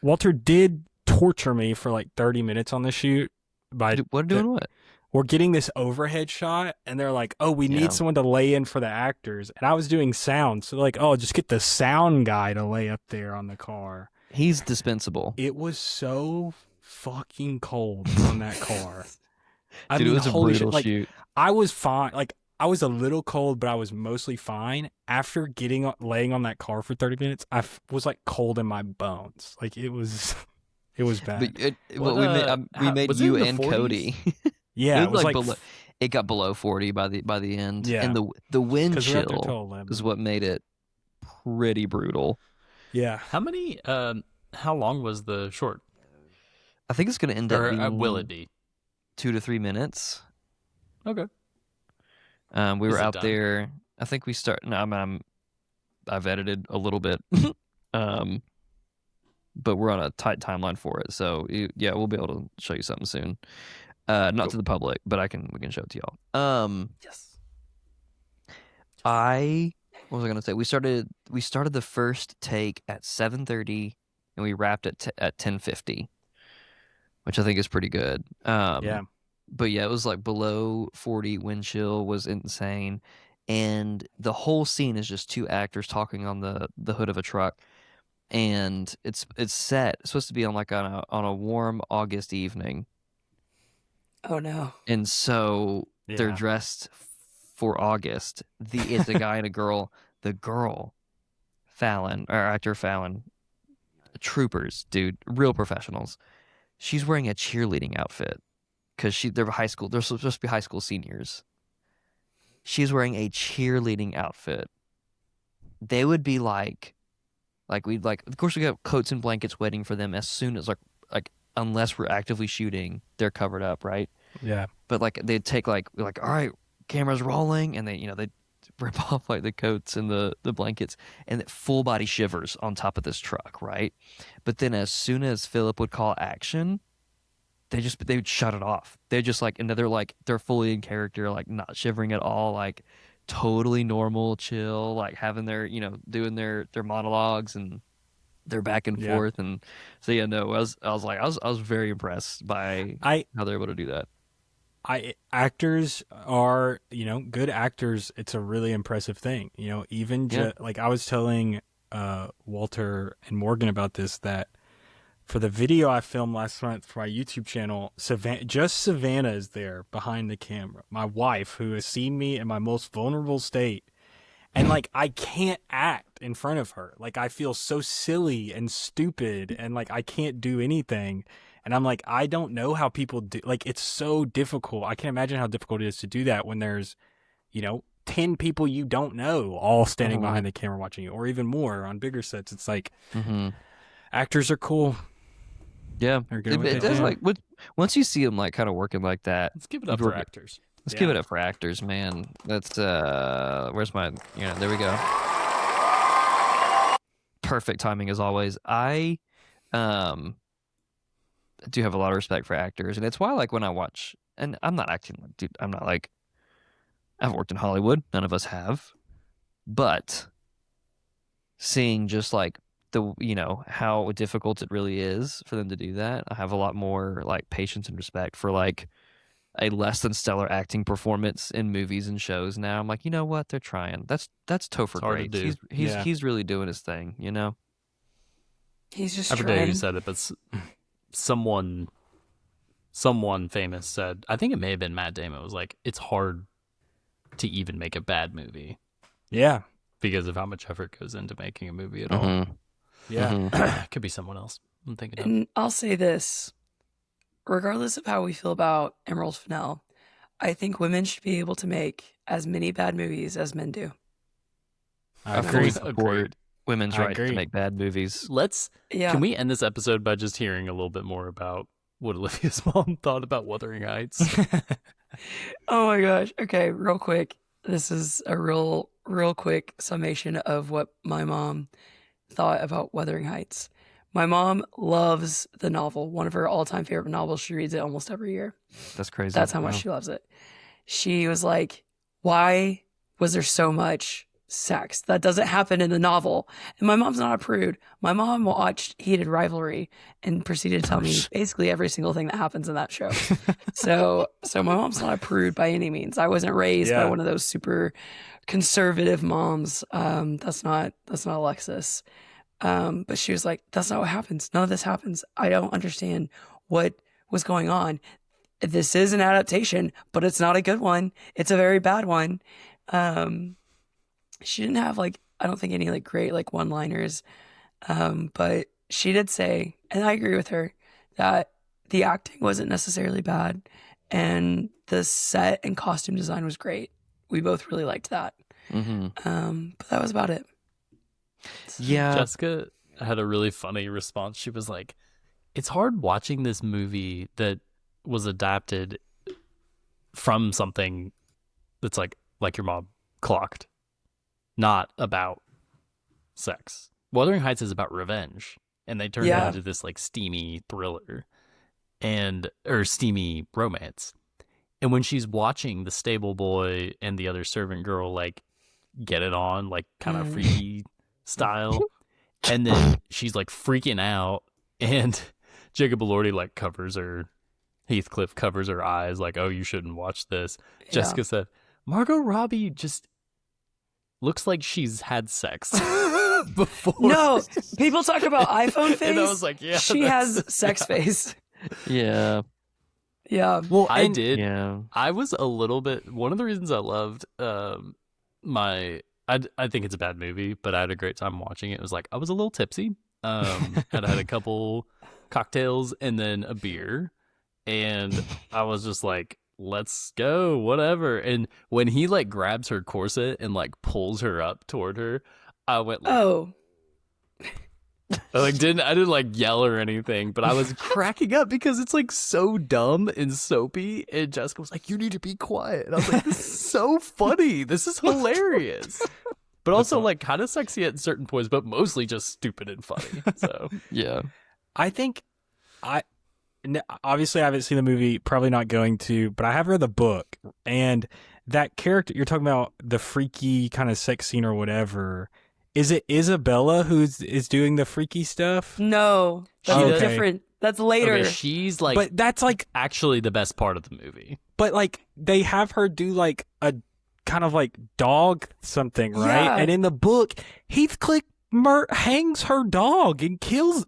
Walter did torture me for like 30 minutes on the shoot. By What doing what? we're getting this overhead shot, and they're like, "Oh, we Yeah. need someone to lay in for the actors." And I was doing sound, so they're like, "Oh, just get the sound guy to lay up there on the car." He's dispensable. It was so fucking cold on that car. I Dude, mean, it was a holy brutal shit. Like, shoot. I was fine. Like, I was a little cold, but I was mostly fine. After laying on that car for 30 minutes, was like cold in my bones. Like it was bad. But What, we made was it you in the and 40s? Cody. Yeah, it was like below, it got below 40 by the end. Yeah. And the wind 'cause we were out there chill till 11. is what made it pretty brutal. Yeah. How many? How long was the short? I think it's going to end up Or being will it be? 2 to 3 minutes. Okay. We Is were it out done? there. I think we start. No, I've edited a little bit, but we're on a tight timeline for it. So yeah, we'll be able to show you something soon. Not Cool. to the public, but we can show it to y'all. Yes. What was I gonna say? We started the first take at 7:30, and we wrapped at 10:50, which I think is pretty good. Yeah. But yeah, it was like below 40. Wind chill was insane, and the whole scene is just two actors talking on the hood of a truck, and it's set. It's supposed to be on a warm August evening, Oh no. and so they're Yeah. dressed for August. It's a guy and a girl. The girl, Fallon, or actor Fallon, troopers, dude, real professionals. She's wearing a cheerleading outfit because they're supposed to be high school seniors. She's wearing a cheerleading outfit. They would be like we'd like, of course we got coats and blankets waiting for them as soon as like unless we're actively shooting, they're covered up, right? Yeah. But like they'd take like, all right, camera's rolling, and they rip off like the coats and the blankets, and full body shivers on top of this truck, right? But then as soon as Philip would call action, they would shut it off. They're just like, and they're fully in character, like not shivering at all, like totally normal, chill, like having their, doing their monologues and their back and forth. And so I was very impressed by how they're able to do that. Actors are, good actors. It's a really impressive thing. Even like I was telling Walter and Morgan about this, that for the video I filmed last month for my YouTube channel, Savannah is there behind the camera. My wife, who has seen me in my most vulnerable state. And like, I can't act in front of her. Like, I feel so silly and stupid, and like, I can't do anything. And I'm like, I don't know how people do, like, it's so difficult. I can't imagine how difficult it is to do that when there's, 10 people you don't know all standing behind the camera watching you, or even more on bigger sets. It's like, actors are cool. Yeah. They're good It does, like, once you see them like kind of working like that, Let's give it up for actors. Let's give it up for actors, man. That's where's my, there we go. Perfect timing as always. I do have a lot of respect for actors, and it's why, like, when I watch, and I'm not acting, dude, I'm not like, I've worked in Hollywood, none of us have, but seeing just like how difficult it really is for them to do that, I have a lot more like patience and respect for like a less than stellar acting performance in movies and shows now. I'm like, you know what, they're trying. That's Topher Grace. He's really doing his thing, He's just I forget trying. who said it, but someone famous said, I think it may have been Matt Damon, was like, it's hard to even make a bad movie. Yeah. Because of how much effort goes into making a movie at all. Yeah. Could be someone else I'm thinking of. And I'll say this, regardless of how we feel about Emerald Fennell, I think women should be able to make as many bad movies as men do. I I fully agree. support women's I right to agree. make bad movies. Can we end this episode by just hearing a little bit more about what Olivia's mom thought about Wuthering Heights? Oh my gosh. Okay, real quick. This is a real quick summation of what my mom thought about Wuthering Heights. My mom loves the novel. One of her all-time favorite novels. She reads it almost every year. That's crazy. That's how much she loves it. She was like, why was there so much sex? That doesn't happen in the novel. And my mom's not a prude. My mom watched Heated Rivalry and proceeded to tell me basically every single thing that happens in that show. So my mom's not a prude by any means. I wasn't raised by one of those super conservative moms. That's not Alexis. But she was like, that's not what happens. None of this happens. I don't understand what was going on. This is an adaptation, but it's not a good one. It's a very bad one. She didn't have I don't think any great one-liners. But she did say, and I agree with her, that the acting wasn't necessarily bad and the set and costume design was great. We both really liked that. But that was about it. Yeah. Jessica had a really funny response. She was like, it's hard watching this movie that was adapted from something that's like your mom clocked, not about sex. Wuthering Heights is about revenge, and they turned it into this steamy thriller or steamy romance. And when she's watching the stable boy and the other servant girl get it on, kind of freaky style, and then she's freaking out, and Jacob Elordi covers her, Heathcliff covers her eyes, oh, you shouldn't watch this. Yeah. Jessica said, Margot Robbie just looks like she's had sex before. No, people talk about iPhone face. And I was like, yeah, she has sex face. Yeah. Yeah. Well, I and- did. Yeah. I was a little bit. One of the reasons I loved I think it's a bad movie, but I had a great time watching it. It was like I was a little tipsy. And I had a couple cocktails and then a beer, and I was just like, "Let's go, whatever." And when he like grabs her corset and like pulls her up toward her, I went like, Oh, I didn't like yell or anything, but I was cracking up because it's like so dumb and soapy. And Jessica was like, "You need to be quiet." And I was like, "This is so funny. This is hilarious." But also like kind of sexy at certain points, but mostly just stupid and funny. So Yeah. I think obviously I haven't seen the movie, probably not going to, but I have read the book, and that character you're talking about, the freaky kind of sex scene or whatever, is it Isabella is doing the freaky stuff? no. That's Okay. different. That's later. okay, she's like But that's like, actually the best part of the movie. but like they have her do like a kind of like dog something, right? Yeah. And in the book, Heathcliff hangs her dog and kills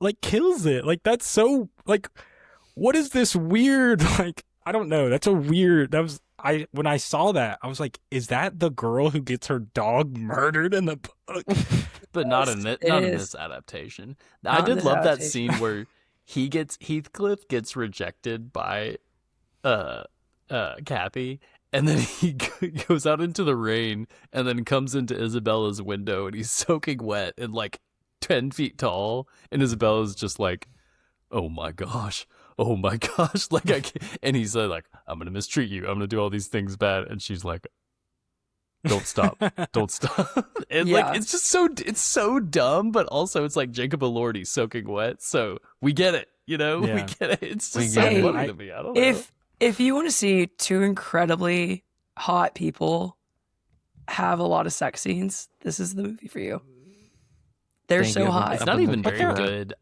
it. Like that's so like, what is this weird? Like I don't know. That's a weird. That was when I saw that, I was like, is that the girl who gets her dog murdered in the book? But not Yes, in it not in is. this adaptation. Not I in did this love that adaptation. scene where Heathcliff gets rejected by Kathy, and then he goes out into the rain and then comes into Isabella's window and he's soaking wet and like 10 feet tall, and Isabella's just like, oh my gosh, like I can't. And he's like, I'm gonna mistreat you, I'm gonna do all these things bad, and she's like, don't stop. And Yeah. like it's so dumb, but also it's like Jacob Elordi soaking wet, so we get it, we Yeah. get it. It's We just so get it. funny to me. I don't know. If you want to see two incredibly hot people have a lot of sex scenes, this is the movie for you. They're Thank so you. hot. It's I've not been even looking very for it.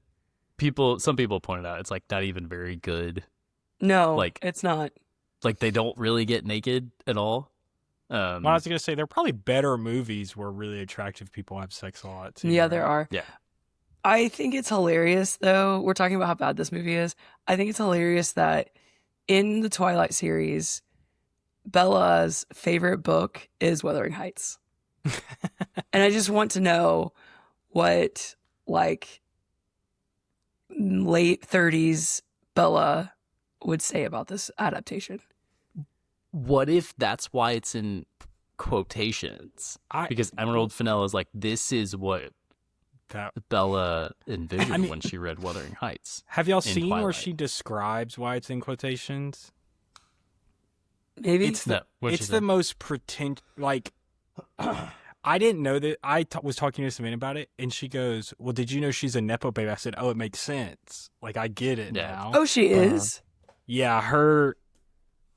good. Some people pointed out it's like not even very good. No, like- it's not. Like they don't really get naked at all. Well, I was gonna say there are probably better movies where really attractive people have sex a lot too. Yeah, right? there are. Yeah. I think it's hilarious, though. We're talking about how bad this movie is. I think it's hilarious that in the Twilight series, Bella's favorite book is Wuthering Heights. And I just want to know what, like, late 30s Bella would say about this adaptation. What if that's why it's in quotations? Because Emerald Fennell is like, this is what that. Bella envisioned I mean- when she read Wuthering Heights. Have y'all in seen where Twilight. she describes why it's in quotations? Maybe? It's No, what'd she it's say? the most pretend. Like, I didn't know that. Was talking to Samantha about it, and she goes, "Well, did you know she's a nepo baby?" I said, "Oh, it makes sense. Like, I get it Yeah. now." Oh, she is? Yeah, her.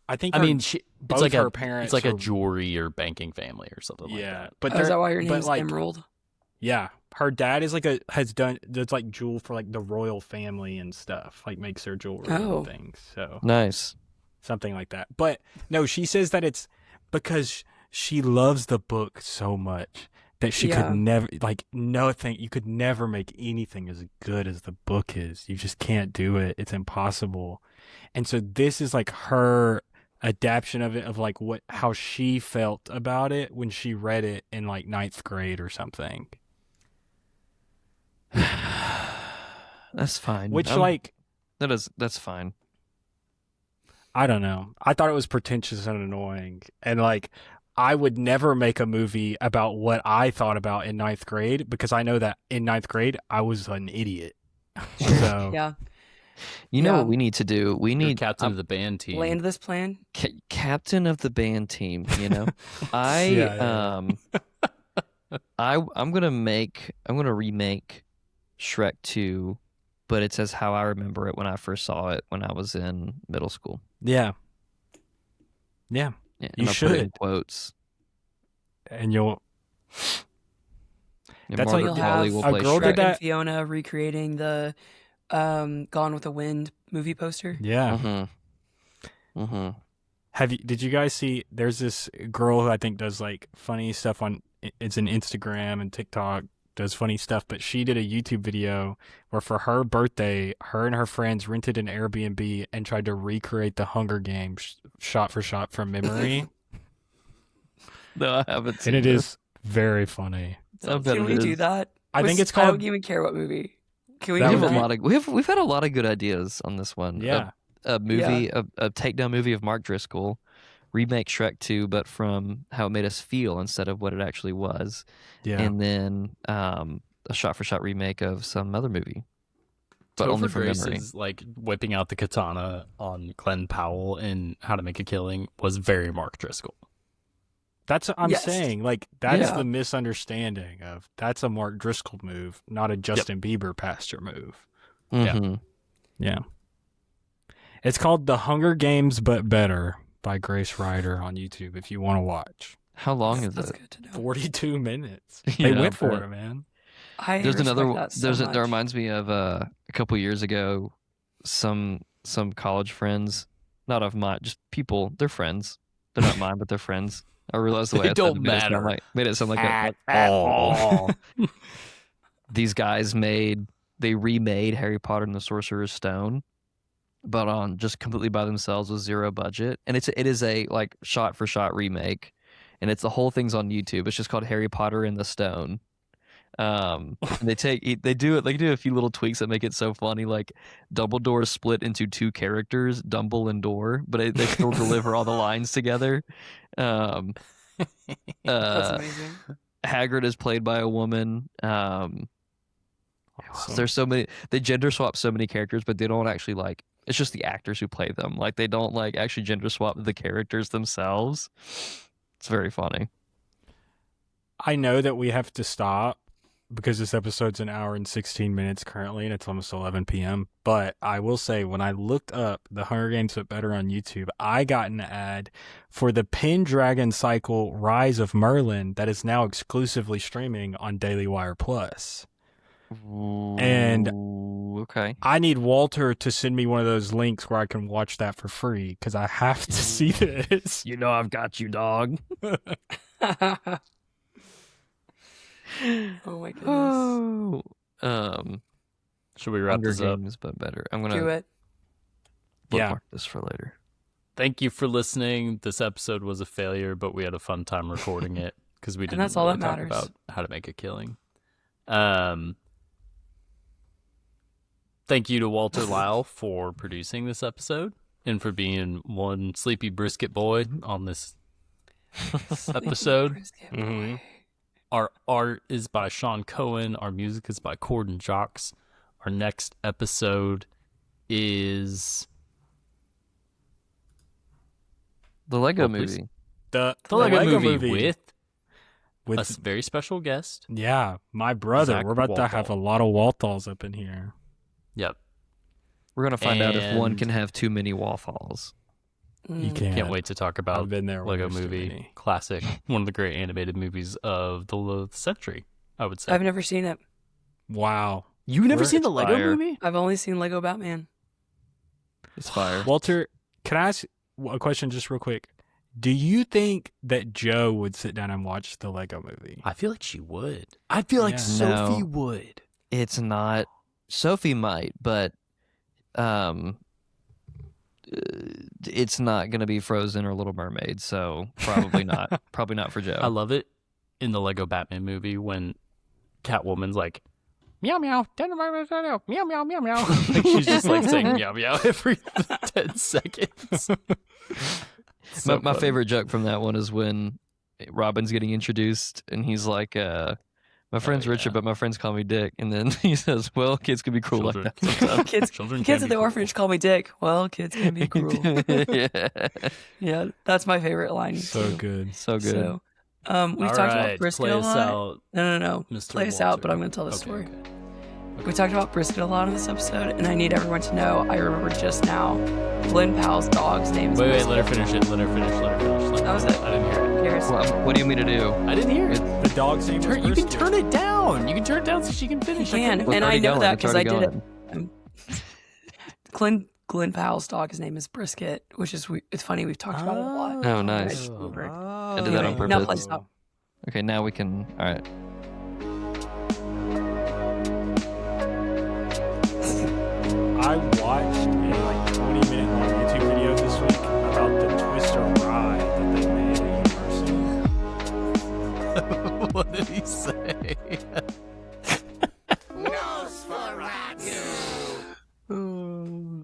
I think. I her- mean, both it's like her a parents. it's like a are- jewelry or banking family or something like yeah, that. but Oh, is they're- that why her but, name's like, Emerald? Yeah, her dad is like does like jewel for like the royal family and stuff. Like makes their jewelry Oh. and things. So Nice. something like that. But no, she says that it's because she loves the book so much that she Yeah. could never like nothing. You could never make anything as good as the book is. You just can't do it. It's impossible. And so this is like her adaptation of it, of like how she felt about it when she read it in like 9th grade or something. That's fine. Which I'm- like that's fine. I don't know. I thought it was pretentious and annoying. And like, I would never make a movie about what I thought about in 9th grade because I know that in 9th grade, I was an idiot. So, Yeah. You know Yeah. what we need to do? We You're need captain of the band team. Land this plan. captain of the band team. You know, I Yeah. I'm gonna remake Shrek 2, but it's as how I remember it when I first saw it when I was in middle school. yeah. Yeah. Yeah, You and I'll put it in should. quotes. And you'll, And That's Margaret like- Qualley You'll will have play a girl Shrek. did Shrek that- and Fiona recreating the Gone with the Wind movie poster. yeah. Mm-hmm. Did you guys see, there's this girl who I think does like funny stuff it's an Instagram and TikTok, does funny stuff, but she did a YouTube video where for her birthday, her and her friends rented an Airbnb and tried to recreate the Hunger Games shot for shot from memory. No, I haven't seen And it this. is very funny. I bet Can it we do is. that? I think it's I don't called. even care what movie. Can we That We do have would a be- that? lot of we've had a lot of good ideas on this one. Yeah. A movie, a takedown movie of Mark Driscoll, remake Shrek 2, but from how it made us feel instead of what it actually was, Yeah. and then a shot-for-shot remake of some other movie, but Topher only from Grace's, memory. like whipping out the katana on Glenn Powell in How to Make a Killing was very Mark Driscoll. That's what I'm Yes. saying. Like, that's Yeah. the misunderstanding of that's a Mark Driscoll move, not a Justin Bieber pastor move. Yeah. Mhm. Yeah. It's called The Hunger Games But Better by Grace Ryder on YouTube if you want to watch. How long is That's it? good to know. 42 minutes. Yeah, They went for but- it, man. I There's another. respect that so That much. reminds me of a couple years ago. Some college friends, not of mine, just people. They're friends. They're not mine, but they're friends. I realized the way They I said it don't made it sound matter. made it sound like At all. These guys remade Harry Potter and the Sorcerer's Stone, but on just completely by themselves with zero budget, and it is a like shot for shot remake, and it's the whole thing's on YouTube. It's just called Harry Potter and the Stone. And they do a few little tweaks that make it so funny. Like Dumbledore is split into two characters, Dumble and Door, but they still deliver all the lines together. That's amazing. Hagrid is played by a woman. Awesome. There's so many. They gender swap so many characters, but they don't actually like. It's just the actors who play them. Like they don't like actually gender swap the characters themselves. It's very funny. I know that we have to stop because this episode's an hour and 16 minutes currently, and it's almost 11 p.m. But I will say, when I looked up The Hunger Games But Better on YouTube, I got an ad for the Pendragon Cycle Rise of Merlin that is now exclusively streaming on Daily Wire Plus. And- Ooh, okay. I need Walter to send me one of those links where I can watch that for free because I have to see this. You know I've got you, dog. Oh my goodness. Oh. Should we wrap Hunger this up? Games, but better. I'm Do gonna it. bookmark this for later. Thank you for listening. This episode was a failure, but we had a fun time recording it because we didn't that's all really that talk matters. about how to make a killing. Thank you to Walter Lyle for producing this episode and for being one sleepy brisket boy on this episode. Brisket Mhm. boy. Our art is by Sean Cohen. Our music is by Corden Jocks. Our next episode is The Lego Oh, please. movie. The Lego movie with with a very special guest. yeah, my brother. Zach We're about to Walthall. have a lot of Walthalls up in here. Yep. We're gonna find out if one And- can have too many Waffles. You Mm. can't. Can't wait to talk I've about been there. when Lego there's too movie many. classic, one of the great animated movies of the century, I would say. I've never seen it. Wow, You've never We're- seen the It's Lego fire. movie? I've only seen Lego Batman. It's fire. Walter, can I ask a question just real quick? Do you think that Joe would sit down and watch the Lego movie? I feel like she would. I feel like Yeah. Sophie No. would. It's not. Sophie might, but it's not gonna be Frozen or Little Mermaid, so probably not. Probably not for Joe. I love it in the Lego Batman movie when Catwoman's like, meow meow, meow meow meow meow. Like she's just like saying meow meow every 10 seconds. So my funny. favorite joke from that one is when Robin's getting introduced and he's like, my friend's yeah. Richard, but my friends call me Dick. And then he says, well, kids can be cruel Children. like that sometimes. Children Kids can at be the orphanage call me Dick. Well, kids can be cruel. Yeah. Yeah, that's my favorite line. So too. good. So good. So, we've All talked right, about brisket play a us lot. out, No. Mr. Play us Walter. out, but I'm going to tell the Okay, story. okay. We talked about brisket a lot in this episode, and I need everyone to know. I remember just now, Glenn Powell's dog's name is Wait, Brisket. let her finish it. Let her finish. That was it. I didn't hear it. Here's- What do you mean to do? I didn't hear it. The dog's name was You can Brisket. turn it down. You can turn it down so she can finish. You can. It's And I already know going. that It's 'cause I already did it. going. Glenn Powell's dog, his name is Brisket, which is it's funny. We've talked about it a lot. Oh, nice. I just remembered. I did that on Anyway, now purpose. play stop. Okay, now we can. All right. I watched